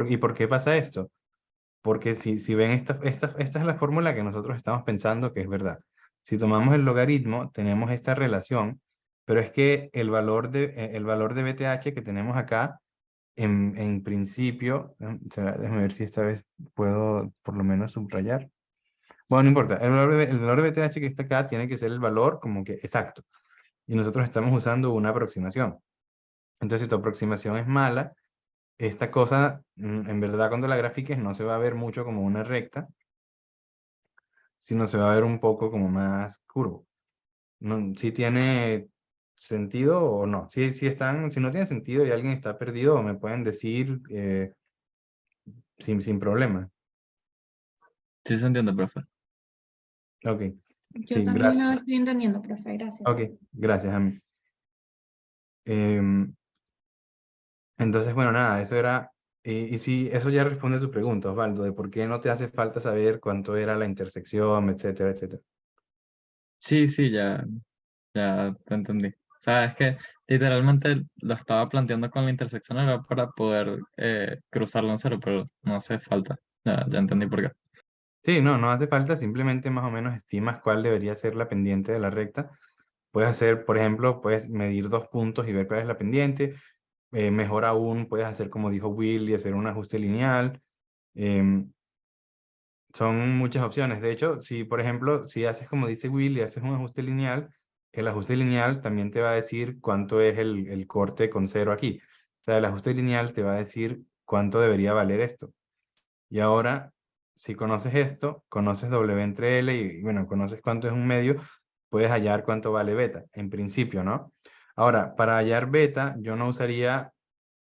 ¿Y por qué pasa esto? Porque si ven, esta es la fórmula que nosotros estamos pensando que es verdad. Si tomamos el logaritmo, tenemos esta relación, pero es que el valor de BTH que tenemos acá en principio, déjame ver si esta vez puedo por lo menos subrayar. Bueno, no importa, el valor de BTH que está acá tiene que ser el valor como que exacto. Y nosotros estamos usando una aproximación. Entonces, si tu aproximación es mala, esta cosa, en verdad, cuando la grafiques no se va a ver mucho como una recta, sino se va a ver un poco como más curvo. No, si tiene sentido o no. Si no tiene sentido y alguien está perdido, me pueden decir sin problema. Sí se entiende, profe. Ok, Yo sí, también gracias. lo estoy entendiendo, profe, gracias. Ok, gracias a mí. Entonces, bueno, nada, eso era, y sí, eso ya responde a tu pregunta, Osvaldo, de por qué no te hace falta saber cuánto era la intersección, etcétera, etcétera. Sí, sí, ya te entendí. O sea, es que literalmente lo estaba planteando con la intersección era para poder cruzarlo en cero, pero no hace falta. Ya entendí por qué. Sí, no hace falta, simplemente más o menos estimas cuál debería ser la pendiente de la recta. Puedes hacer, por ejemplo, puedes medir 2 puntos y ver cuál es la pendiente. Mejor aún, puedes hacer como dijo Will y hacer un ajuste lineal. Em, Son muchas opciones. De hecho, si por ejemplo, si haces como dice Will y haces un ajuste lineal, el ajuste lineal también te va a decir cuánto es el corte con cero aquí. O sea, el ajuste lineal te va a decir cuánto debería valer esto. Y ahora, si conoces esto, conoces W entre L y bueno, conoces cuánto es un medio, puedes hallar cuánto vale beta, en principio, ¿no? Ahora, para hallar beta, yo no usaría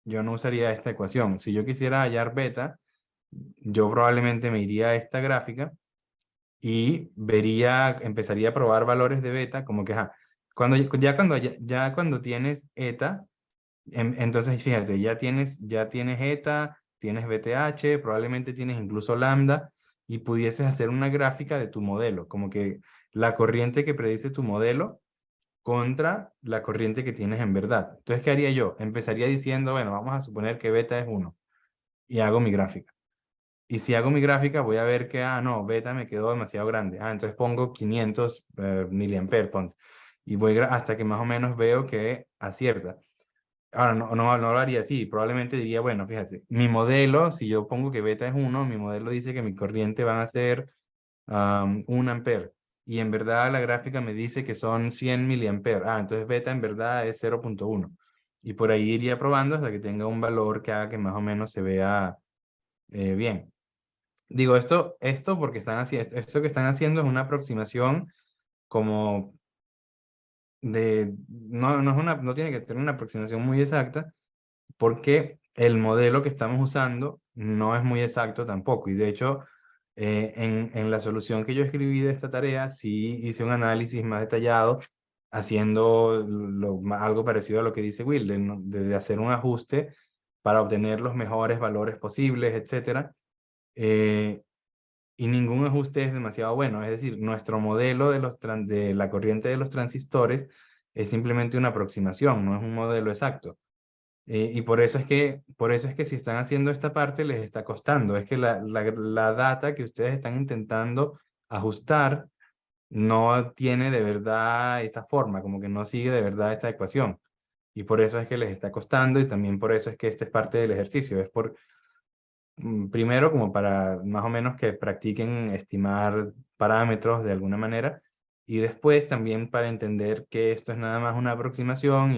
esta ecuación. Si yo quisiera hallar beta, yo probablemente me iría a esta gráfica y empezaría a probar valores de beta, como que, cuando tienes eta, entonces fíjate, ya tienes eta, tienes BTH, probablemente tienes incluso lambda, y pudieses hacer una gráfica de tu modelo, como que la corriente que predice tu modelo contra la corriente que tienes en verdad. Entonces, ¿qué haría yo? Empezaría diciendo, bueno, vamos a suponer que beta es 1 y hago mi gráfica. Y si hago mi gráfica, voy a ver que, no, beta me quedó demasiado grande. Entonces pongo 500 miliamperes, ponte. Y voy hasta que más o menos veo que acierta. Ahora, no lo haría así. Probablemente diría, bueno, fíjate, mi modelo, si yo pongo que beta es 1, mi modelo dice que mi corriente van a ser 1 ampere. Y en verdad la gráfica me dice que son 100 miliamperes. Entonces beta en verdad es 0,1. Y por ahí iría probando hasta que tenga un valor que haga que más o menos se vea bien. Digo, esto porque están haciendo, esto que están haciendo es una aproximación como no tiene que ser una aproximación muy exacta, porque el modelo que estamos usando no es muy exacto tampoco. Y de hecho, en la solución que yo escribí de esta tarea, sí hice un análisis más detallado, haciendo algo parecido a lo que dice Will, de hacer un ajuste para obtener los mejores valores posibles, etcétera. Y ningún ajuste es demasiado bueno. Es decir, nuestro modelo de la corriente de los transistores es simplemente una aproximación, no es un modelo exacto. Y por eso es que si están haciendo esta parte les está costando. Es que la data que ustedes están intentando ajustar no tiene de verdad esa forma, como que no sigue de verdad esta ecuación. Y por eso es que les está costando y también por eso es que esta es parte del ejercicio. Primero, como para más o menos que practiquen estimar parámetros de alguna manera, y después también para entender que esto es nada más una aproximación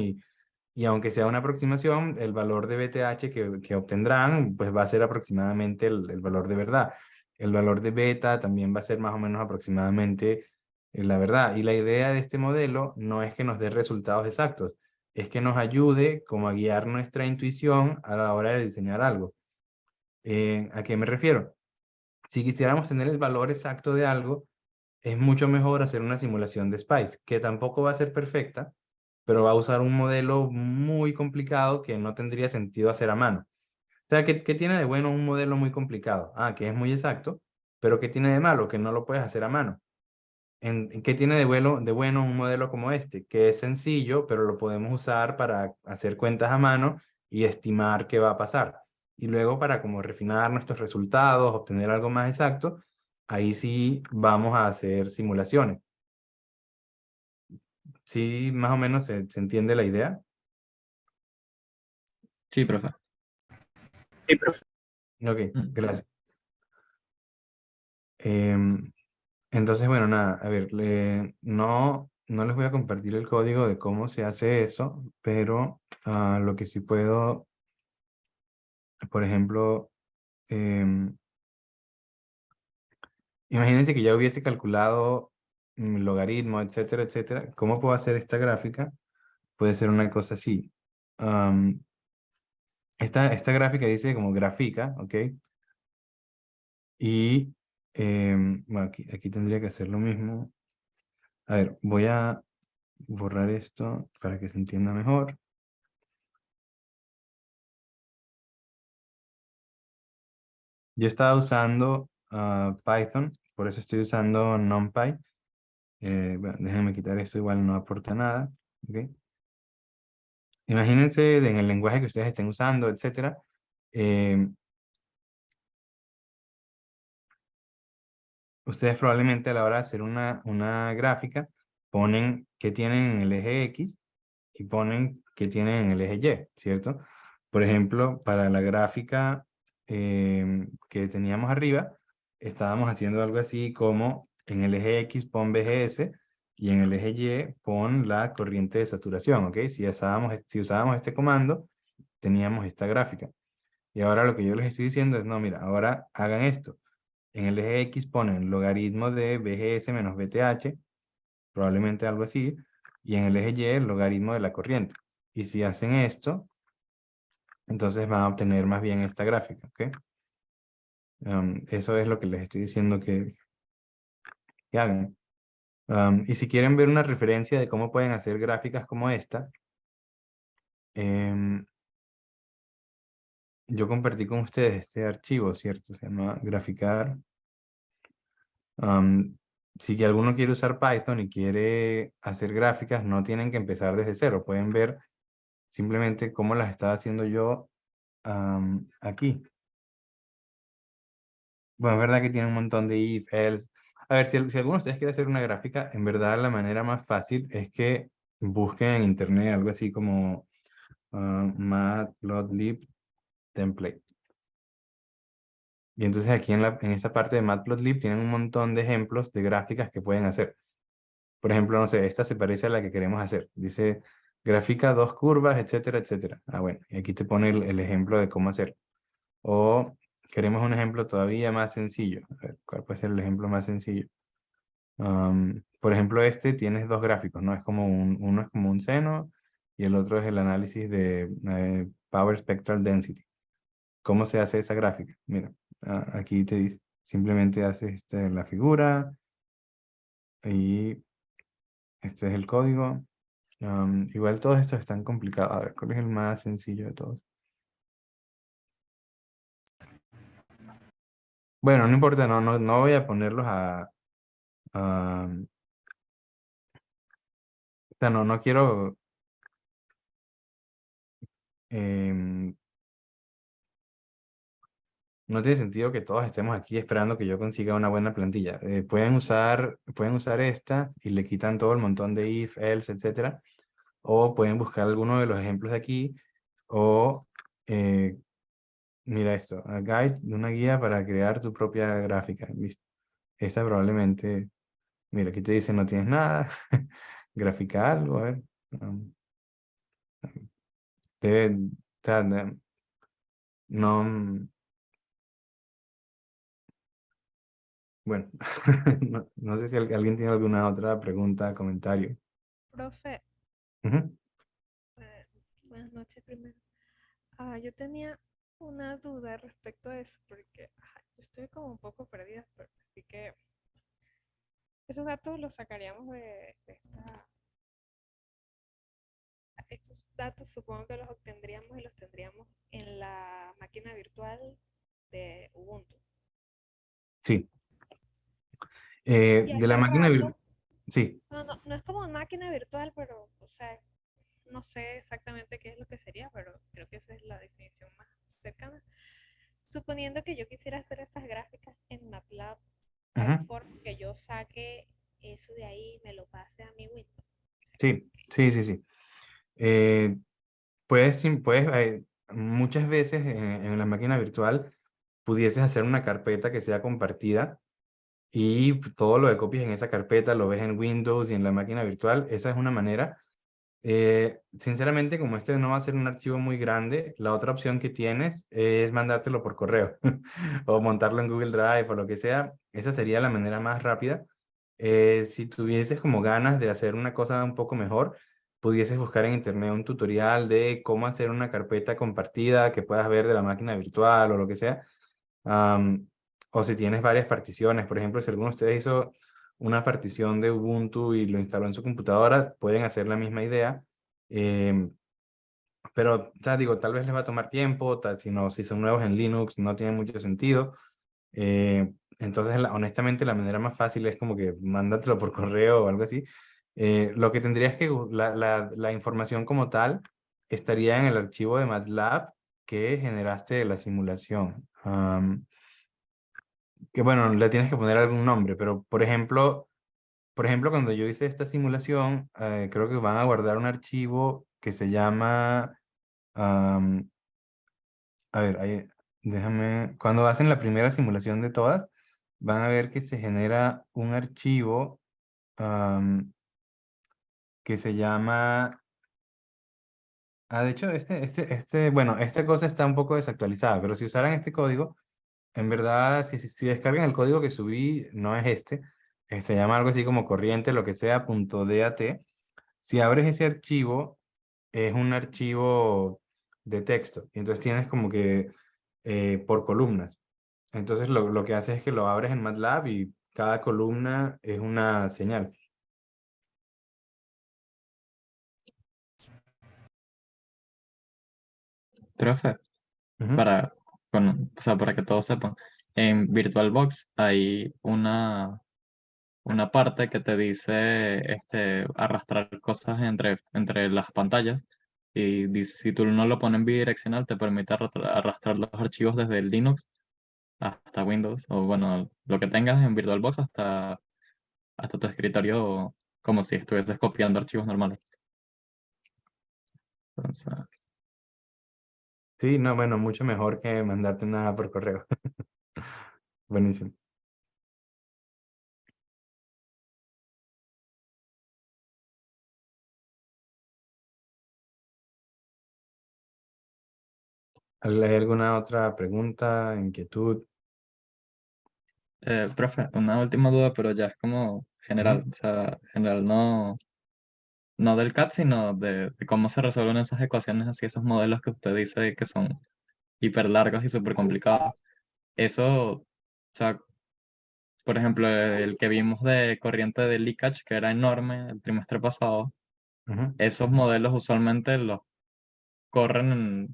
y aunque sea una aproximación, el valor de BTH que obtendrán pues va a ser aproximadamente el valor de verdad. El valor de beta también va a ser más o menos aproximadamente la verdad. Y la idea de este modelo no es que nos dé resultados exactos, es que nos ayude como a guiar nuestra intuición a la hora de diseñar algo. ¿A qué me refiero? Si quisiéramos tener el valor exacto de algo, es mucho mejor hacer una simulación de SPICE, que tampoco va a ser perfecta, pero va a usar un modelo muy complicado que no tendría sentido hacer a mano. O sea, ¿qué tiene de bueno un modelo muy complicado? Que es muy exacto, pero ¿qué tiene de malo? Que no lo puedes hacer a mano. ¿Qué tiene de bueno un modelo como este? Que es sencillo, pero lo podemos usar para hacer cuentas a mano y estimar qué va a pasar. Y luego para como refinar nuestros resultados, obtener algo más exacto, ahí sí vamos a hacer simulaciones. ¿Sí más o menos se entiende la idea? Sí, profe. Sí, profe. Ok, Mm. gracias. Entonces, bueno, nada, a ver, no les voy a compartir el código de cómo se hace eso, pero lo que sí puedo, por ejemplo, em, imagínense que ya hubiese calculado logaritmo, etcétera, etcétera. ¿Cómo puedo hacer esta gráfica? Puede ser una cosa así. Am, esta gráfica dice como gráfica, ¿ok? Y bueno, aquí tendría que hacer lo mismo. A ver, voy a borrar esto para que se entienda mejor. Yo estaba usando Python, por eso estoy usando NumPy. Bueno, déjenme quitar esto, igual no aporta nada. ¿Ok? Imagínense en el lenguaje que ustedes estén usando, etcétera. Ustedes probablemente a la hora de hacer una gráfica ponen qué tienen en el eje X y ponen qué tienen en el eje Y, ¿cierto? Por ejemplo, para la gráfica que teníamos arriba, estábamos haciendo algo así como en el eje X pon BGS y en el eje Y pon la corriente de saturación, ¿ok? Si usábamos este comando, teníamos esta gráfica. Y ahora lo que yo les estoy diciendo es, no, mira, ahora hagan esto. En el eje X ponen logaritmo de BGS menos BTH, probablemente algo así, y en el eje Y el logaritmo de la corriente. Y si hacen esto, entonces van a obtener más bien esta gráfica, ¿ok? Eso es lo que les estoy diciendo que hagan. Y si quieren ver una referencia de cómo pueden hacer gráficas como esta, yo compartí con ustedes este archivo, ¿cierto? Se llama graficar. Si que alguno quiere usar Python y quiere hacer gráficas, no tienen que empezar desde cero. Pueden ver simplemente cómo las estaba haciendo yo aquí. Bueno, es verdad que tiene un montón de if, else. A ver, si alguno de ustedes quiere hacer una gráfica, en verdad la manera más fácil es que busquen en internet algo así como Matplotlib template. Y entonces aquí en esta parte de Matplotlib tienen un montón de ejemplos de gráficas que pueden hacer. Por ejemplo, no sé, esta se parece a la que queremos hacer. Dice, grafica dos curvas, etcétera, etcétera. Ah, bueno, y aquí te pone el ejemplo de cómo hacer. O queremos un ejemplo todavía más sencillo. A ver, ¿cuál puede ser el ejemplo más sencillo? Por ejemplo, este tienes dos gráficos, ¿no? Uno es como un seno y el otro es el análisis de Power Spectral Density. ¿Cómo se hace esa gráfica? Mira, aquí te dice, simplemente haces la figura y este es el código. Igual todos estos están complicados. A ver, ¿cuál es el más sencillo de todos? Bueno, no importa, no voy a ponerlos o sea, no quiero em, no tiene sentido que todos estemos aquí esperando que yo consiga una buena plantilla. Pueden usar esta y le quitan todo el montón de if, else, etcétera. O pueden buscar alguno de los ejemplos de aquí. O eh, mira esto, a guide, una guía para crear tu propia gráfica. ¿Listo? Esta probablemente, mira, aquí te dice no tienes nada. Grafica algo, a ver. Debe, o sea, no, bueno, no sé si alguien tiene alguna otra pregunta, comentario. Profe, Ujú. buenas noches primero. Yo tenía una duda respecto a eso, porque yo estoy como un poco perdida, pero así que esos datos los sacaríamos estos datos supongo que los obtendríamos y los tendríamos en la máquina virtual de Ubuntu. Sí. Y De la hace máquina virtual. rato, Sí. no es como una máquina virtual, pero, o sea, no sé exactamente qué es lo que sería, pero creo que esa es la definición más cercana. Suponiendo que yo quisiera hacer esas gráficas en MATLAB, hay Ujú. forma que yo saque eso de ahí y me lo pase a mi Windows. Sí, sí, sí, sí. Puedes, muchas veces en la máquina virtual pudieses hacer una carpeta que sea compartida y todo lo que copies en esa carpeta lo ves en Windows y en la máquina virtual. Esa es una manera. Sinceramente, como este no va a ser un archivo muy grande, la otra opción que tienes es mandártelo por correo o montarlo en Google Drive o lo que sea. Esa sería la manera más rápida. Si tuvieses como ganas de hacer una cosa un poco mejor, pudieses buscar en internet un tutorial de cómo hacer una carpeta compartida que puedas ver de la máquina virtual o lo que sea. Am, o si tienes varias particiones, por ejemplo, si alguno de ustedes hizo una partición de Ubuntu y lo instaló en su computadora, pueden hacer la misma idea. em, pero, ya digo, tal vez les va a tomar tiempo, si, no, si son nuevos en Linux, no tiene mucho sentido. Entonces, honestamente, la manera más fácil es como que mándatelo por correo o algo así. Lo que tendrías que, la información como tal estaría en el archivo de MATLAB que generaste de la simulación. Que bueno, le tienes que poner algún nombre, pero por ejemplo, cuando yo hice esta simulación, creo que van a guardar un archivo que se llama, am, a ver, déjame, cuando hacen la primera simulación de todas, van a ver que se genera un archivo que se llama, de hecho, bueno, esta cosa está un poco desactualizada, pero si usaran este código, en verdad, si descargan el código que subí, no es se llama algo así como corriente, lo que sea, .dat. Si abres ese archivo, es un archivo de texto, y entonces tienes como que por columnas. Entonces lo que hace es que lo abres en MATLAB y cada columna es una señal. Profe, Ujú, para, o sea, para que todos sepan, en VirtualBox hay una parte que te dice arrastrar cosas entre las pantallas y si tú no lo pones en bidireccional te permite arrastrar los archivos desde el Linux hasta Windows o bueno, lo que tengas en VirtualBox hasta tu escritorio como si estuvieses copiando archivos normales. Entonces, sí, no, bueno, mucho mejor que mandarte nada por correo. Buenísimo. ¿Hay alguna otra pregunta, inquietud? profe, una última duda, pero ya es como general, Ujú. o sea, general no del CAD, sino de cómo se resuelven esas ecuaciones así, esos modelos que usted dice que son hiper largos y súper complicados. Eso, o sea, por ejemplo, el que vimos de corriente de leakage, que era enorme el trimestre pasado, Ujú. esos modelos usualmente los corren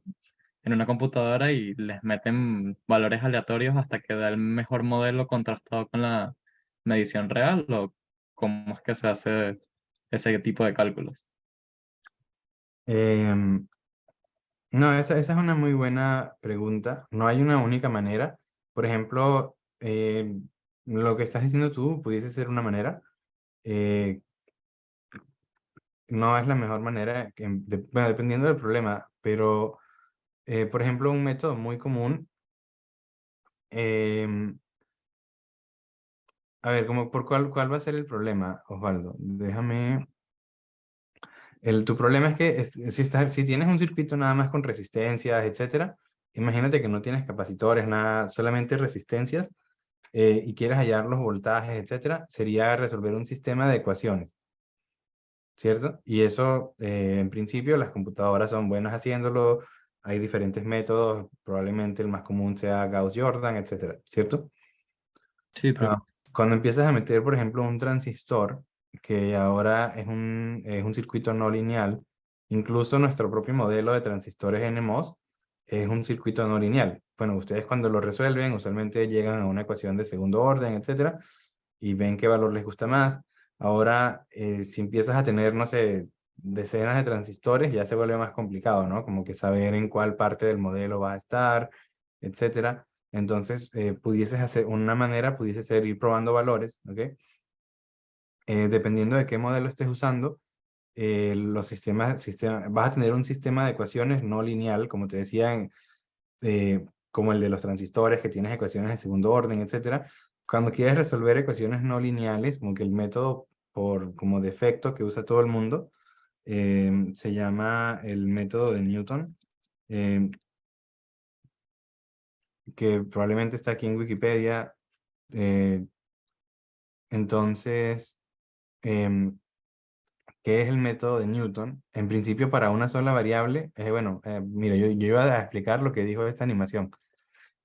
en una computadora y les meten valores aleatorios hasta que da el mejor modelo contrastado con la medición real, o cómo es que se hace ese tipo de cálculos. Em, no, esa es una muy buena pregunta. No hay una única manera. Por ejemplo, lo que estás diciendo tú pudiese ser una manera. eh, no es la mejor manera, bueno, dependiendo del problema, pero, por ejemplo, un método muy común, em, a ver, cuál va a ser el problema, Osvaldo? Déjame. Tu problema es que si tienes un circuito nada más con resistencias, etcétera, imagínate que no tienes capacitores, nada, solamente resistencias, y quieres hallar los voltajes, etcétera, sería resolver un sistema de ecuaciones, ¿cierto? Y eso, en principio, las computadoras son buenas haciéndolo, hay diferentes métodos, probablemente el más común sea Gauss-Jordan, etcétera, ¿cierto? Sí, Ah, profe. cuando empiezas a meter, por ejemplo, un transistor, que ahora es un circuito no lineal, incluso nuestro propio modelo de transistores NMOS es un circuito no lineal. Bueno, ustedes cuando lo resuelven, usualmente llegan a una ecuación de segundo orden, etcétera, y ven qué valor les gusta más. Ahora, si empiezas a tener, no sé, decenas de transistores, ya se vuelve más complicado, ¿no? Como que saber en cuál parte del modelo va a estar, etcétera. Entonces, una manera pudiese ser ir probando valores, ¿ok? Dependiendo de qué modelo estés usando, los vas a tener un sistema de ecuaciones no lineal, como te decía, como el de los transistores, que tienes ecuaciones de segundo orden, etcétera. Cuando quieres resolver ecuaciones no lineales, como que el método como defecto que usa todo el mundo, se llama el método de Newton, que probablemente está aquí en Wikipedia. Entonces, ¿qué es el método de Newton? En principio, para una sola variable, bueno, mira, yo iba a explicar lo que dijo esta animación.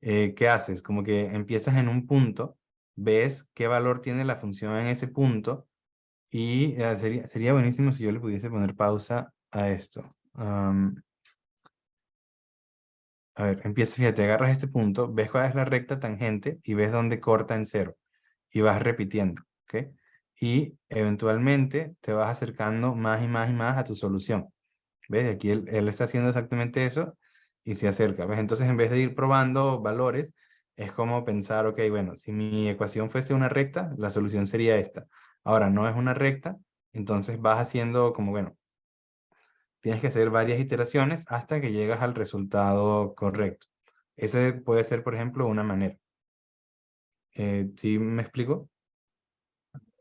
¿Qué haces? Como que empiezas en un punto, ves qué valor tiene la función en ese punto, y sería buenísimo si yo le pudiese poner pausa a esto. A ver, empiezas, fíjate, agarras este punto, ves cuál es la recta tangente y ves dónde corta en cero. Y vas repitiendo, ¿ok? Y eventualmente te vas acercando más y más y más a tu solución. ¿Ves? Aquí él está haciendo exactamente eso y se acerca. ¿Ves? Entonces, en vez de ir probando valores, es como pensar, ok, bueno, si mi ecuación fuese una recta, la solución sería esta. Ahora, no es una recta, entonces vas haciendo como, bueno, tienes que hacer varias iteraciones hasta que llegas al resultado correcto. Ese puede ser, por ejemplo, una manera. ¿Sí me explico?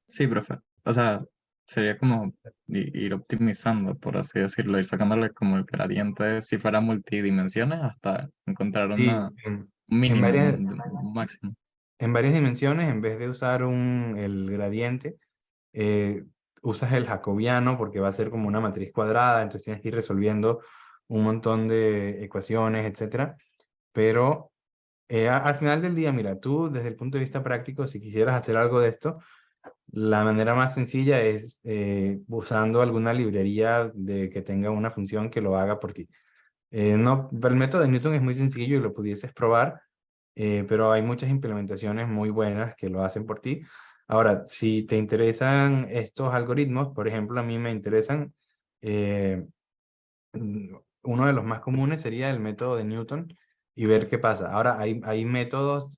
Sí, profe. O sea, sería como ir optimizando, por así decirlo, ir sacándole como el gradiente, si fuera multidimensiones, hasta encontrar Sí, un en mínimo, varias, un máximo. en varias dimensiones, en vez de usar el gradiente, eh, usas el jacobiano porque va a ser como una matriz cuadrada, entonces tienes que ir resolviendo un montón de ecuaciones, etcétera. Pero al final del día, mira, tú desde el punto de vista práctico, si quisieras hacer algo de esto, la manera más sencilla es usando alguna librería que tenga una función que lo haga por ti. No, el método de Newton es muy sencillo y lo pudieses probar, pero hay muchas implementaciones muy buenas que lo hacen por ti. Ahora, si te interesan estos algoritmos, por ejemplo, a mí me interesan, eh, uno de los más comunes sería el método de Newton y ver qué pasa. Ahora, hay métodos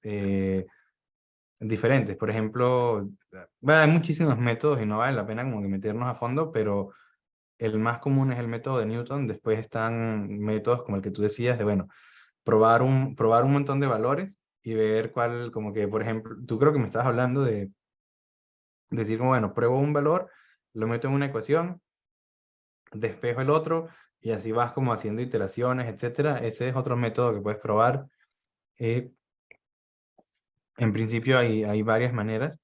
diferentes. Por ejemplo, bueno, hay muchísimos métodos y no vale la pena como que meternos a fondo, pero el más común es el método de Newton. Después están métodos como el que tú decías de, bueno, probar un montón de valores y ver cuál, como que, por ejemplo, tú creo que me estabas hablando de decir, como, bueno, pruebo un valor, lo meto en una ecuación, despejo el otro y así vas como haciendo iteraciones, etcétera. Ese es otro método que puedes probar. Eh, en principio hay varias maneras.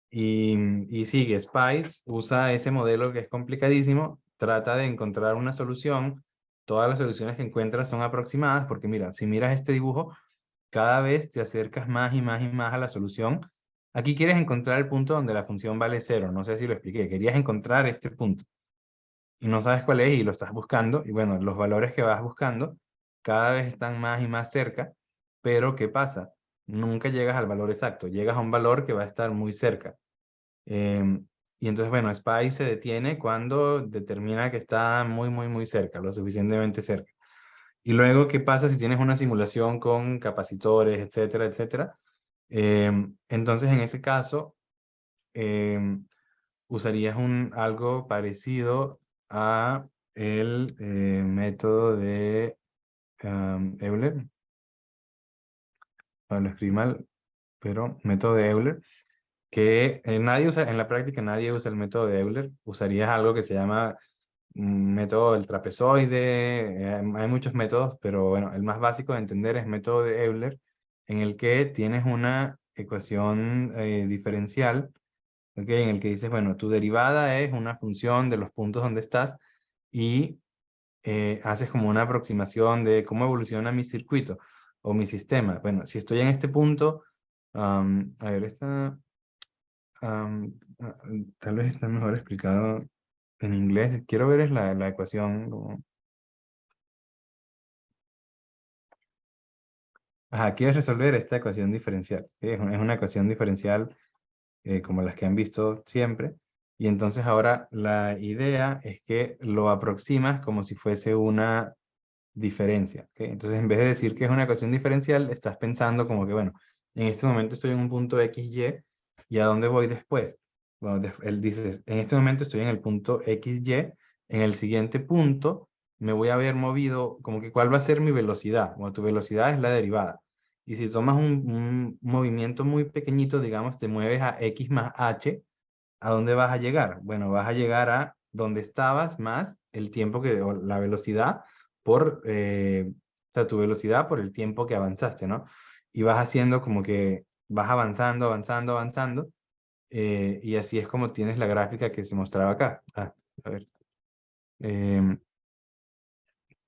Y sigue, Spice usa ese modelo que es complicadísimo, trata de encontrar una solución. Todas las soluciones que encuentras son aproximadas, porque mira, si miras este dibujo, cada vez te acercas más y más y más a la solución. Aquí quieres encontrar el punto donde la función vale cero. No sé si lo expliqué. Querías encontrar este punto y no sabes cuál es y lo estás buscando. Y bueno, los valores que vas buscando cada vez están más y más cerca. Pero ¿qué pasa? Nunca llegas al valor exacto. Llegas a un valor que va a estar muy cerca. Y entonces, bueno, Spice se detiene cuando determina que está muy, muy, muy cerca, lo suficientemente cerca. Y luego, ¿qué pasa si tienes una simulación con capacitores, etcétera, etcétera? Entonces, en ese caso, usarías algo parecido a el método de Euler. Lo escribí mal, pero método de Euler, que nadie usa, en la práctica nadie usa el método de Euler. Usarías algo que se llama método del trapezoide. Hay muchos métodos, pero bueno, el más básico de entender es método de Euler, en el que tienes una ecuación diferencial, ¿ok? En el que dices, bueno, tu derivada es una función de los puntos donde estás y haces como una aproximación de cómo evoluciona mi circuito o mi sistema. Bueno, si estoy en este punto, a ver, tal vez está mejor explicado en inglés. Quiero ver es la ecuación. Ajá, quieres resolver esta ecuación diferencial. ¿Sí? Es una ecuación diferencial como las que han visto siempre. Y entonces ahora la idea es que lo aproximas como si fuese una diferencia. ¿Ok? Entonces, en vez de decir que es una ecuación diferencial, estás pensando como que, bueno, en este momento estoy en un punto X, Y, ¿y a dónde voy después? bueno, él dice, en este momento estoy en el punto XY, en el siguiente punto me voy a haber movido, como que cuál va a ser mi velocidad. Bueno, tu velocidad es la derivada. Y si tomas un movimiento muy pequeñito, digamos, te mueves a X más H, ¿a dónde vas a llegar? Bueno, vas a llegar a donde estabas más el tiempo o la velocidad o sea, tu velocidad por el tiempo que avanzaste, ¿no? Y vas haciendo como que vas avanzando, avanzando, avanzando, y así es como tienes la gráfica que se mostraba acá. A ver. Em,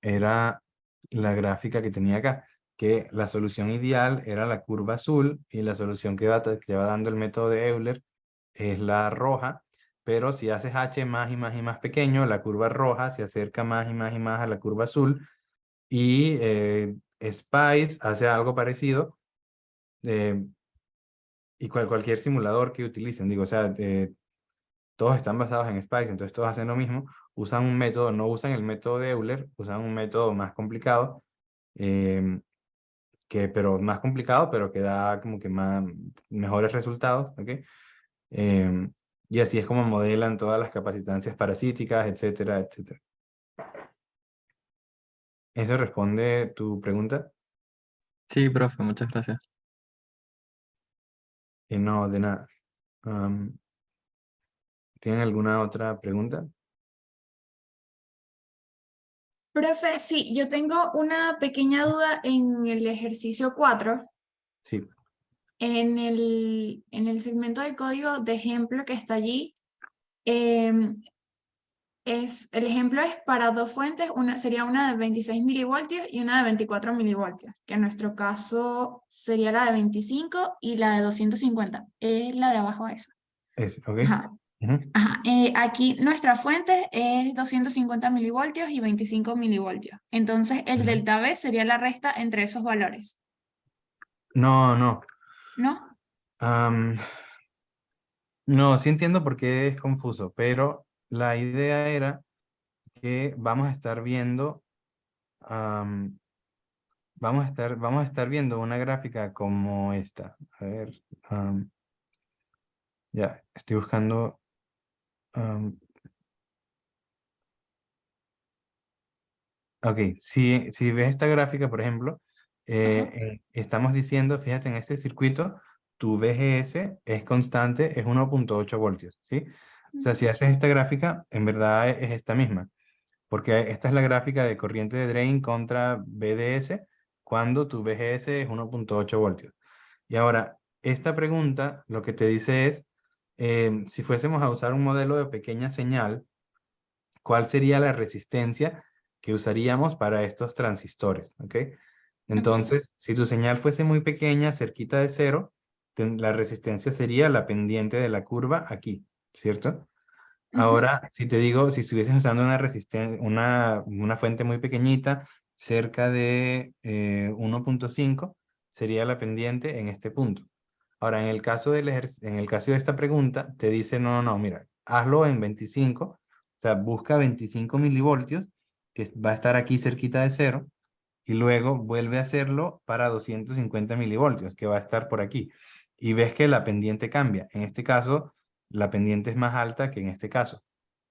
Era la gráfica que tenía acá, que la solución ideal era la curva azul y la solución que va dando el método de Euler es la roja, pero si haces h más y más y más pequeño, la curva roja se acerca más y más y más a la curva azul y Spice hace algo parecido, eh, y cualquier simulador que utilicen, digo, o sea, todos están basados en Spice, entonces todos hacen lo mismo, usan un método, no usan el método de Euler, usan un método más complicado, em, pero más complicado, pero que da como que mejores resultados, ¿ok? Em, y así es como modelan todas las capacitancias parasíticas, etcétera, etcétera. ¿Eso responde tu pregunta? Sí, profe, muchas gracias. Y no, de nada. Am, ¿Tienen alguna otra pregunta? Profe, sí, yo tengo una pequeña duda en el ejercicio 4, Sí. en el segmento de código de ejemplo que está allí. em, el ejemplo es para dos fuentes, sería una de 26 milivoltios y una de 24 milivoltios, que en nuestro caso sería la de 25 y la de 250, es la de abajo esa. Ok. Ajá. Ujú. Ajá. Aquí nuestra fuente es 250 milivoltios y 25 milivoltios. Entonces el Ujú. delta V sería la resta entre esos valores, No, no. ¿no? Am, no, sí entiendo por qué es confuso, pero la idea era que vamos a estar viendo, vamos a estar viendo una gráfica como esta. A ver, ya, estoy buscando. am, ok, si ves esta gráfica, por ejemplo, Ajá. estamos diciendo, fíjate, en este circuito, tu VGS es constante, es 1.8 voltios, ¿sí? O sea, si haces esta gráfica, en verdad es esta misma, porque esta es la gráfica de corriente de drain contra VDS cuando tu VGS es 1.8 voltios. Y ahora, esta pregunta lo que te dice es, si fuésemos a usar un modelo de pequeña señal, ¿cuál sería la resistencia que usaríamos para estos transistores? ¿Ok? Ok. Entonces, si tu señal fuese muy pequeña, cerquita de cero, la resistencia sería la pendiente de la curva aquí, ¿cierto? Ujú. Ahora, si te digo, si estuvieses usando una fuente muy pequeñita, cerca de 1.5, sería la pendiente en este punto. Ahora, en el caso de esta pregunta, te dice, no, no, no, mira, hazlo en 25, o sea, busca 25 milivoltios, que va a estar aquí cerquita de cero, y luego vuelve a hacerlo para 250 milivoltios, que va a estar por aquí. Y ves que la pendiente cambia. En este caso, la pendiente es más alta que en este caso.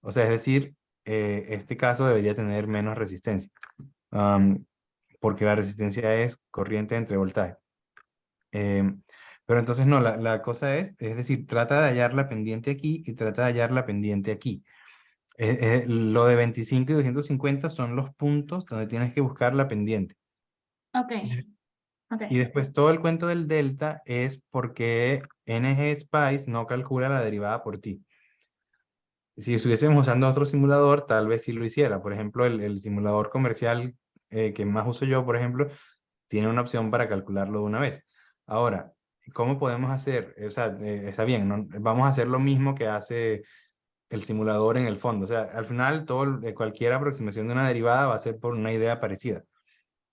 O sea, es decir, este caso debería tener menos resistencia, am, porque la resistencia es corriente entre voltaje. Em, pero entonces no, la cosa es decir, trata de hallar la pendiente aquí y trata de hallar la pendiente aquí. Lo de 25 y 250 son los puntos donde tienes que buscar la pendiente. Ok. Y Ok. y después todo el cuento del delta es porque NGSpice no calcula la derivada por ti. Si estuviésemos usando otro simulador, tal vez sí lo hiciera. Por ejemplo, el simulador comercial que más uso yo, por ejemplo, tiene una opción para calcularlo de una vez. Ahora, ¿cómo podemos hacer? O sea, está bien, vamos a hacer lo mismo que hace el simulador en el fondo. O sea, al final, cualquier aproximación de una derivada va a ser por una idea parecida.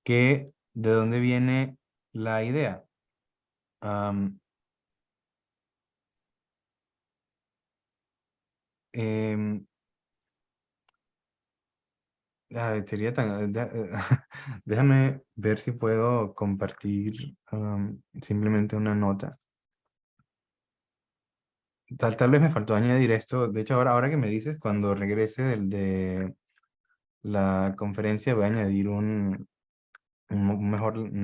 ¿De dónde viene la idea? Am, em, sería déjame ver si puedo compartir simplemente una nota Tal vez me faltó añadir esto. De hecho, ahora que me dices, cuando regrese de la conferencia voy a añadir una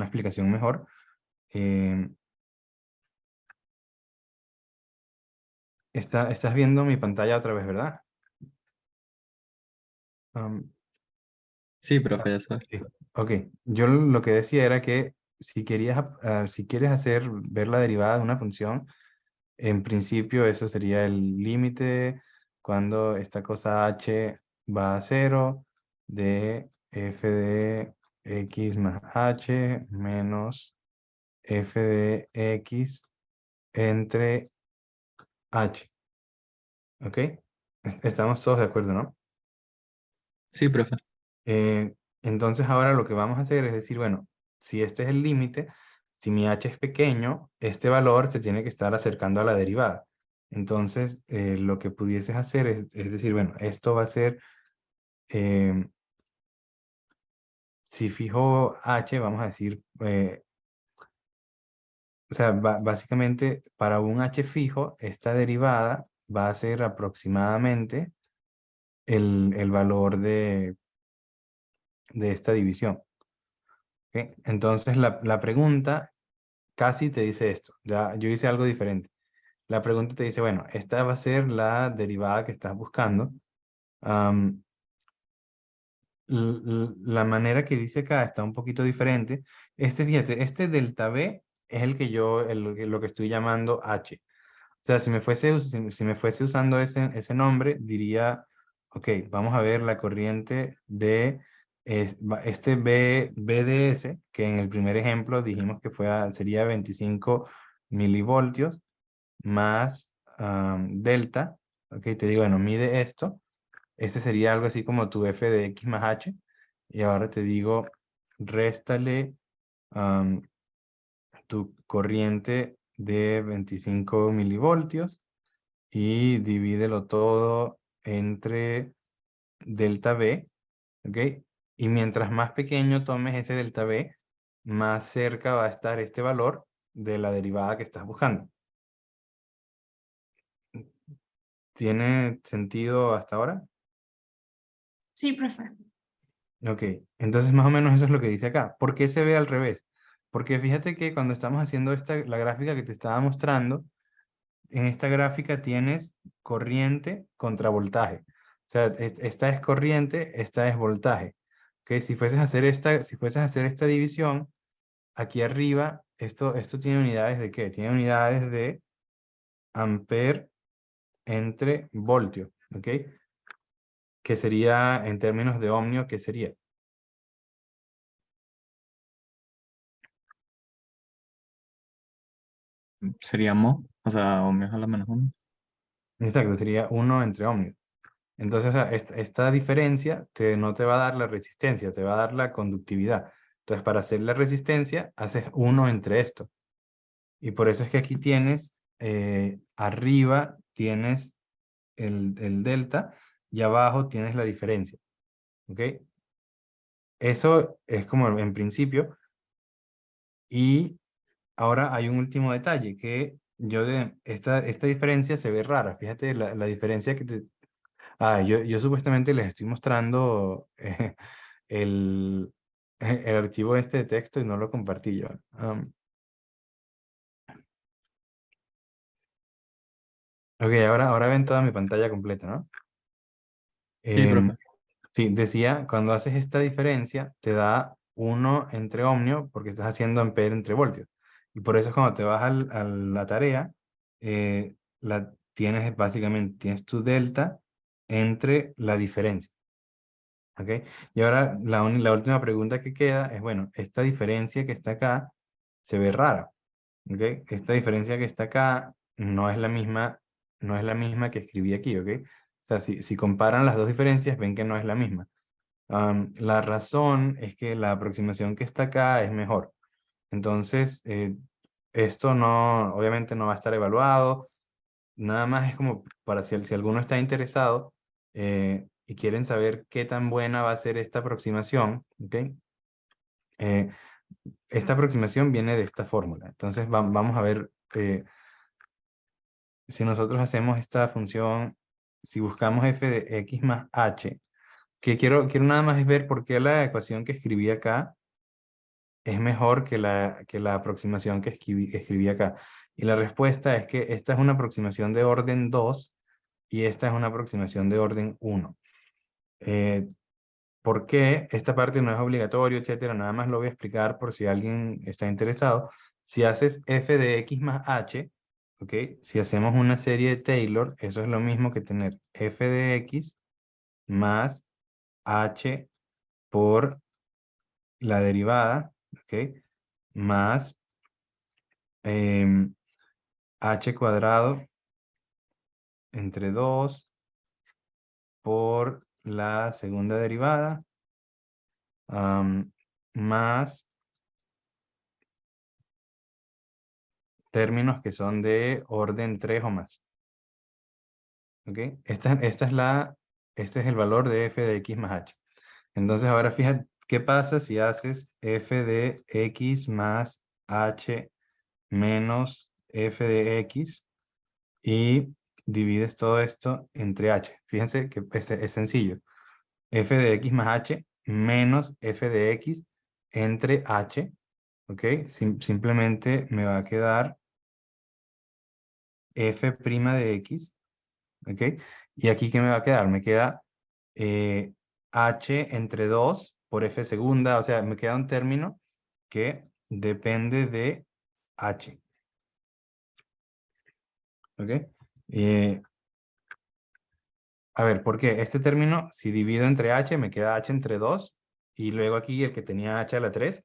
explicación mejor. Eh, estás viendo mi pantalla otra vez, ¿verdad? Am, Sí, profe, ya sabes. sí. Ok, yo lo que decía era que si si quieres ver la derivada de una función, en principio eso sería el límite cuando esta cosa h va a 0 de f de x más h menos f de x entre h. ¿Ok? Estamos todos de acuerdo, ¿no? Sí, profe. Entonces ahora lo que vamos a hacer es decir, bueno, si este es el límite, si mi h es pequeño, este valor se tiene que estar acercando a la derivada. Entonces, lo que pudieses hacer es decir, bueno, esto va a ser, eh, si fijo h, vamos a decir, o sea, básicamente para un h fijo, esta derivada va a ser aproximadamente el valor de esta división. ¿Ok? Entonces, la pregunta casi te dice esto. Ya, yo hice algo diferente. La pregunta te dice, bueno, esta va a ser la derivada que estás buscando. Am, la manera que dice acá está un poquito diferente. Fíjate, este delta B es el que lo que estoy llamando H. O sea, si me fuese usando ese nombre, diría, ok, vamos a ver la corriente de este BDS, que en el primer ejemplo dijimos que sería 25 milivoltios más delta. Ok, te digo, bueno, mide esto. Este sería algo así como tu f de x más h. Y ahora te digo, réstale am, tu corriente de 25 milivoltios y divídelo todo entre delta B, ¿ok? Y mientras más pequeño tomes ese delta B, más cerca va a estar este valor de la derivada que estás buscando. ¿Tiene sentido hasta ahora? Sí, profe. Ok, entonces más o menos eso es lo que dice acá. ¿Por qué se ve al revés? Porque fíjate que cuando estamos haciendo la gráfica que te estaba mostrando, en esta gráfica tienes corriente contra voltaje. O sea, esta es corriente, esta es voltaje. Que si fueses a hacer esta división, aquí arriba, esto tiene unidades de ¿qué? Tiene unidades de amper entre voltio, ¿ok? Que sería, en términos de ohmio, ¿qué sería? Sería mo, o sea, ohmios a la menos uno. Exacto, sería 1 entre ohmio. Entonces, o sea, esta diferencia no te va a dar la resistencia, te va a dar la conductividad. Entonces, para hacer la resistencia, haces 1 entre esto. Y por eso es que aquí tienes, arriba tienes el delta y abajo tienes la diferencia. ¿Ok? Eso es como en principio. Y ahora hay un último detalle, que esta diferencia se ve rara. Fíjate la diferencia que te... yo supuestamente les estoy mostrando el, el archivo este de texto y no lo compartí yo. Ok, ahora ven toda mi pantalla completa, ¿no? Sí, Em, profe. sí, decía, cuando haces esta diferencia, te da 1 entre ohmio porque estás haciendo ampere entre voltios. Y por eso es cuando te vas a la tarea, básicamente, tienes tu delta entre la diferencia. ¿Ok? Y ahora la última pregunta que queda es, bueno, esta diferencia que está acá se ve rara. ¿Ok? Esta diferencia que está acá no es la misma que escribí aquí, ¿ok? O sea, si comparan las dos diferencias, ven que no es la misma. La razón es que la aproximación que está acá es mejor. Entonces, esto obviamente no va a estar evaluado. Nada más es como para si alguno está interesado y quieren saber qué tan buena va a ser esta aproximación, ¿ok? Eh, esta aproximación viene de esta fórmula. Entonces, vamos a ver si nosotros hacemos esta función, si buscamos f de x más h, que quiero nada más ver por qué la ecuación que escribí acá es mejor que la aproximación que escribí acá. Y la respuesta es que esta es una aproximación de orden 2 y esta es una aproximación de orden 1. ¿Por qué? Esta parte no es obligatorio, etcétera. Nada más lo voy a explicar por si alguien está interesado. Si haces f de x más h, ¿ok? Si hacemos una serie de Taylor, eso es lo mismo que tener f de x más h por la derivada, ¿ok? Más h cuadrado entre 2 por la segunda derivada, más términos que son de orden 3 o más. ¿Ok? Este es el valor de f de x más h. Entonces ahora fíjate, ¿qué pasa si haces f de x más h menos f de x y divides todo esto entre h? Fíjense que es sencillo. F de x más h menos f de x entre h, ¿ok? Simplemente me va a quedar f' de x, ¿ok? Y aquí, ¿qué me va a quedar? Me queda h entre 2 por f segunda, o sea, me queda un término que depende de h, ¿ok? A ver, ¿por qué? Este término, si divido entre h, me queda h entre 2, y luego aquí el que tenía h a la 3,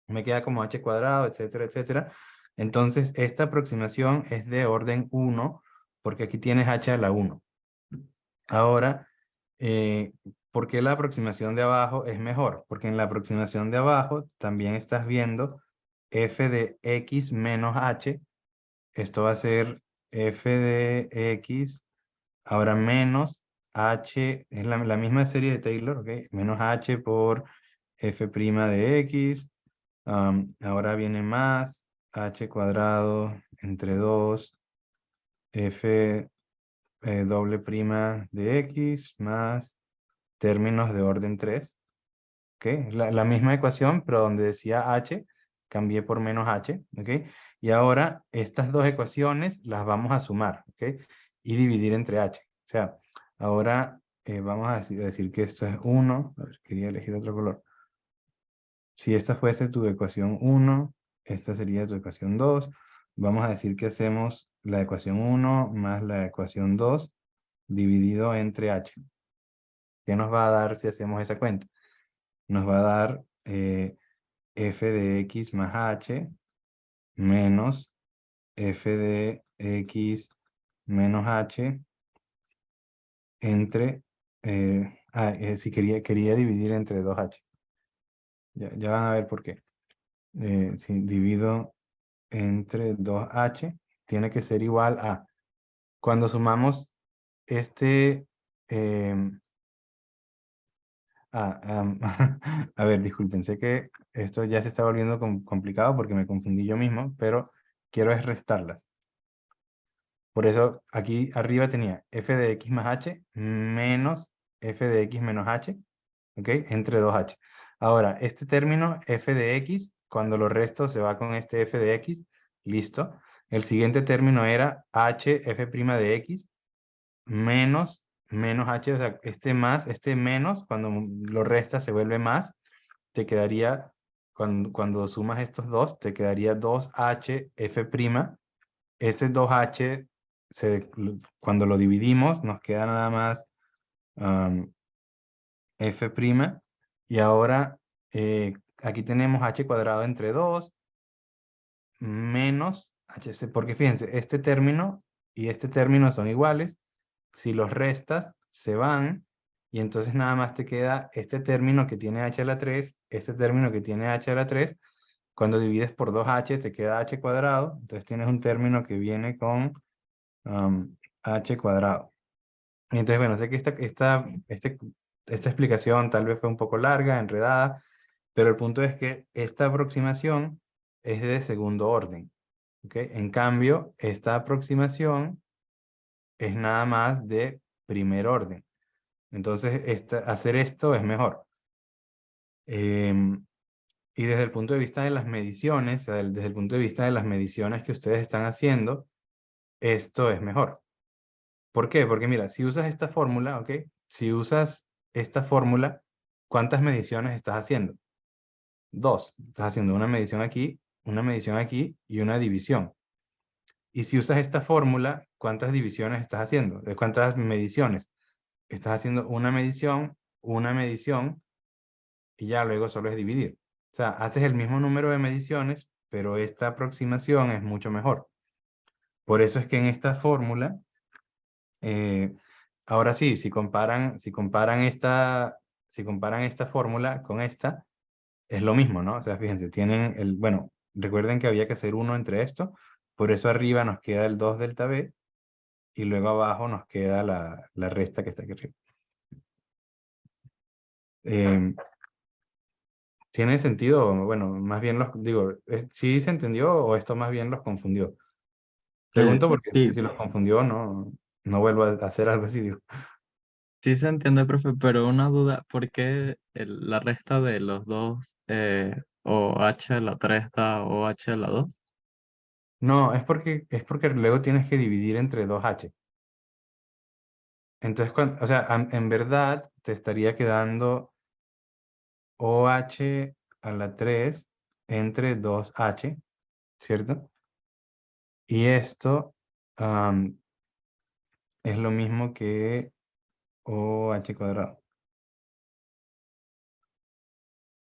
me queda como h cuadrado, etcétera, etcétera. Entonces, esta aproximación es de orden 1, porque aquí tienes h a la 1. Ahora, ¿por qué la aproximación de abajo es mejor? Porque en la aproximación de abajo también estás viendo f de x menos h. Esto va a ser f de x, ahora menos h, es la misma serie de Taylor, ¿ok? Menos h por f' de x. Ahora viene más h cuadrado entre 2 f doble prima de x más términos de orden 3. ¿Ok? La misma ecuación, pero donde decía h, cambié por menos h. ¿Ok? Y ahora estas dos ecuaciones las vamos a sumar. ¿Ok? Y dividir entre h. O sea, ahora vamos a decir que esto es 1. A ver, quería elegir otro color. Si esta fuese tu ecuación 1, esta sería tu ecuación 2. Vamos a decir que hacemos la ecuación 1 más la ecuación 2 dividido entre h. ¿Qué nos va a dar si hacemos esa cuenta? Nos va a dar f de x más h menos f de x menos h entre, si quería dividir entre 2h. Ya van a ver por qué. Si divido entre 2h, tiene que ser igual a, cuando sumamos este, a ver, disculpen, sé que esto ya se está volviendo complicado porque me confundí yo mismo, pero quiero es restarlas. Por eso aquí arriba tenía f de x más h menos f de x menos h, ¿ok? Entre 2h. Ahora, este término f de x, cuando lo resto se va con este f de x, listo. El siguiente término era h f' de x menos h, o sea, este menos, cuando lo restas se vuelve más, te quedaría, cuando sumas estos dos, te quedaría 2h f'. Ese 2h, cuando lo dividimos, nos queda nada más f', y ahora aquí tenemos h cuadrado entre 2 menos hc, porque fíjense, este término y este término son iguales. Si los restas, se van, y entonces nada más te queda este término que tiene h a la 3, este término que tiene h a la 3. Cuando divides por 2h, te queda h cuadrado, entonces tienes un término que viene con h cuadrado. Y entonces, bueno, sé que esta explicación tal vez fue un poco larga, enredada, pero el punto es que esta aproximación es de segundo orden. ¿Ok? En cambio, esta aproximación es nada más de primer orden. Entonces, hacer esto es mejor. Y desde el punto de vista de las mediciones, o sea, desde el punto de vista de las mediciones que ustedes están haciendo, esto es mejor. ¿Por qué? Porque mira, si usas esta fórmula, ¿ok? Si usas esta fórmula, ¿cuántas mediciones estás haciendo? 2. Estás haciendo una medición aquí y una división. Y si usas esta fórmula, ¿cuántas divisiones estás haciendo? ¿Cuántas mediciones? Estás haciendo una medición, y ya luego solo es dividir. O sea, haces el mismo número de mediciones, pero esta aproximación es mucho mejor. Por eso es que en esta fórmula, ahora sí, si comparan esta fórmula con esta, es lo mismo, ¿no? O sea, fíjense, bueno, recuerden que había que hacer 1 entre esto, por eso arriba nos queda el 2 delta B, y luego abajo nos queda la resta que está aquí arriba. ¿Tiene sentido? Bueno, más bien ¿sí se entendió o esto más bien los confundió? Pregunto porque Sí, si los confundió, no vuelvo a hacer algo así, digo. sí se entiende, profe, pero una duda, ¿por qué la resta de los dos, OH a la 3 da OH a la 2? No, es porque luego tienes que dividir entre 2H. Entonces, o sea, en verdad te estaría quedando OH a la 3 entre 2H, ¿cierto? Y esto es lo mismo que OH cuadrado.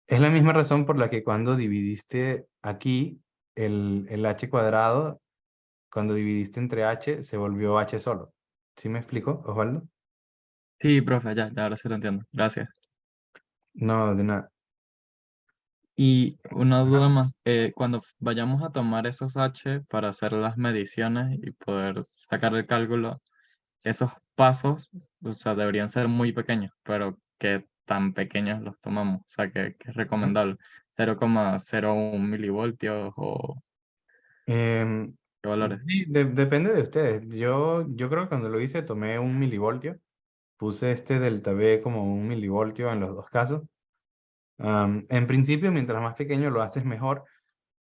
Es la misma razón por la que cuando dividiste aquí el H cuadrado, cuando dividiste entre H, se volvió H solo. ¿Sí me explico, Osvaldo? Sí, profe, ya ahora sí lo entiendo. Gracias. No, de nada. Y una duda más, cuando vayamos a tomar esos H para hacer las mediciones y poder sacar el cálculo, esos pasos, o sea, deberían ser muy pequeños, pero ¿qué tan pequeños los tomamos? O sea, ¿qué es recomendable? 0,01 milivoltios o Em, qué valores. sí, depende de ustedes. Yo creo que cuando lo hice tomé 1 milivoltio. Puse este delta V como 1 milivoltio en los dos casos. En principio, mientras más pequeño lo haces mejor,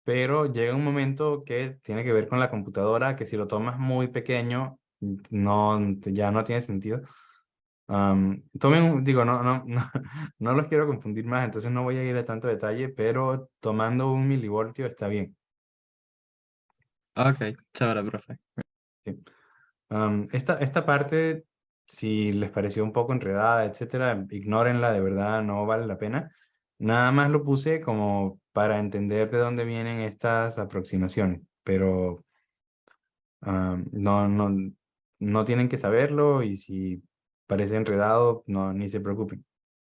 pero llega un momento que tiene que ver con la computadora, que si lo tomas muy pequeño, ya no tiene sentido. Digo, no los quiero confundir más, entonces no voy a ir a tanto detalle, pero tomando 1 milivoltio está bien. Ok, chévere, profe. Sí. Esta parte, si les pareció un poco enredada, etcétera, ignórenla, de verdad no vale la pena. Nada más lo puse como para entender de dónde vienen estas aproximaciones, pero no tienen que saberlo, y si parece enredado, ni se preocupen.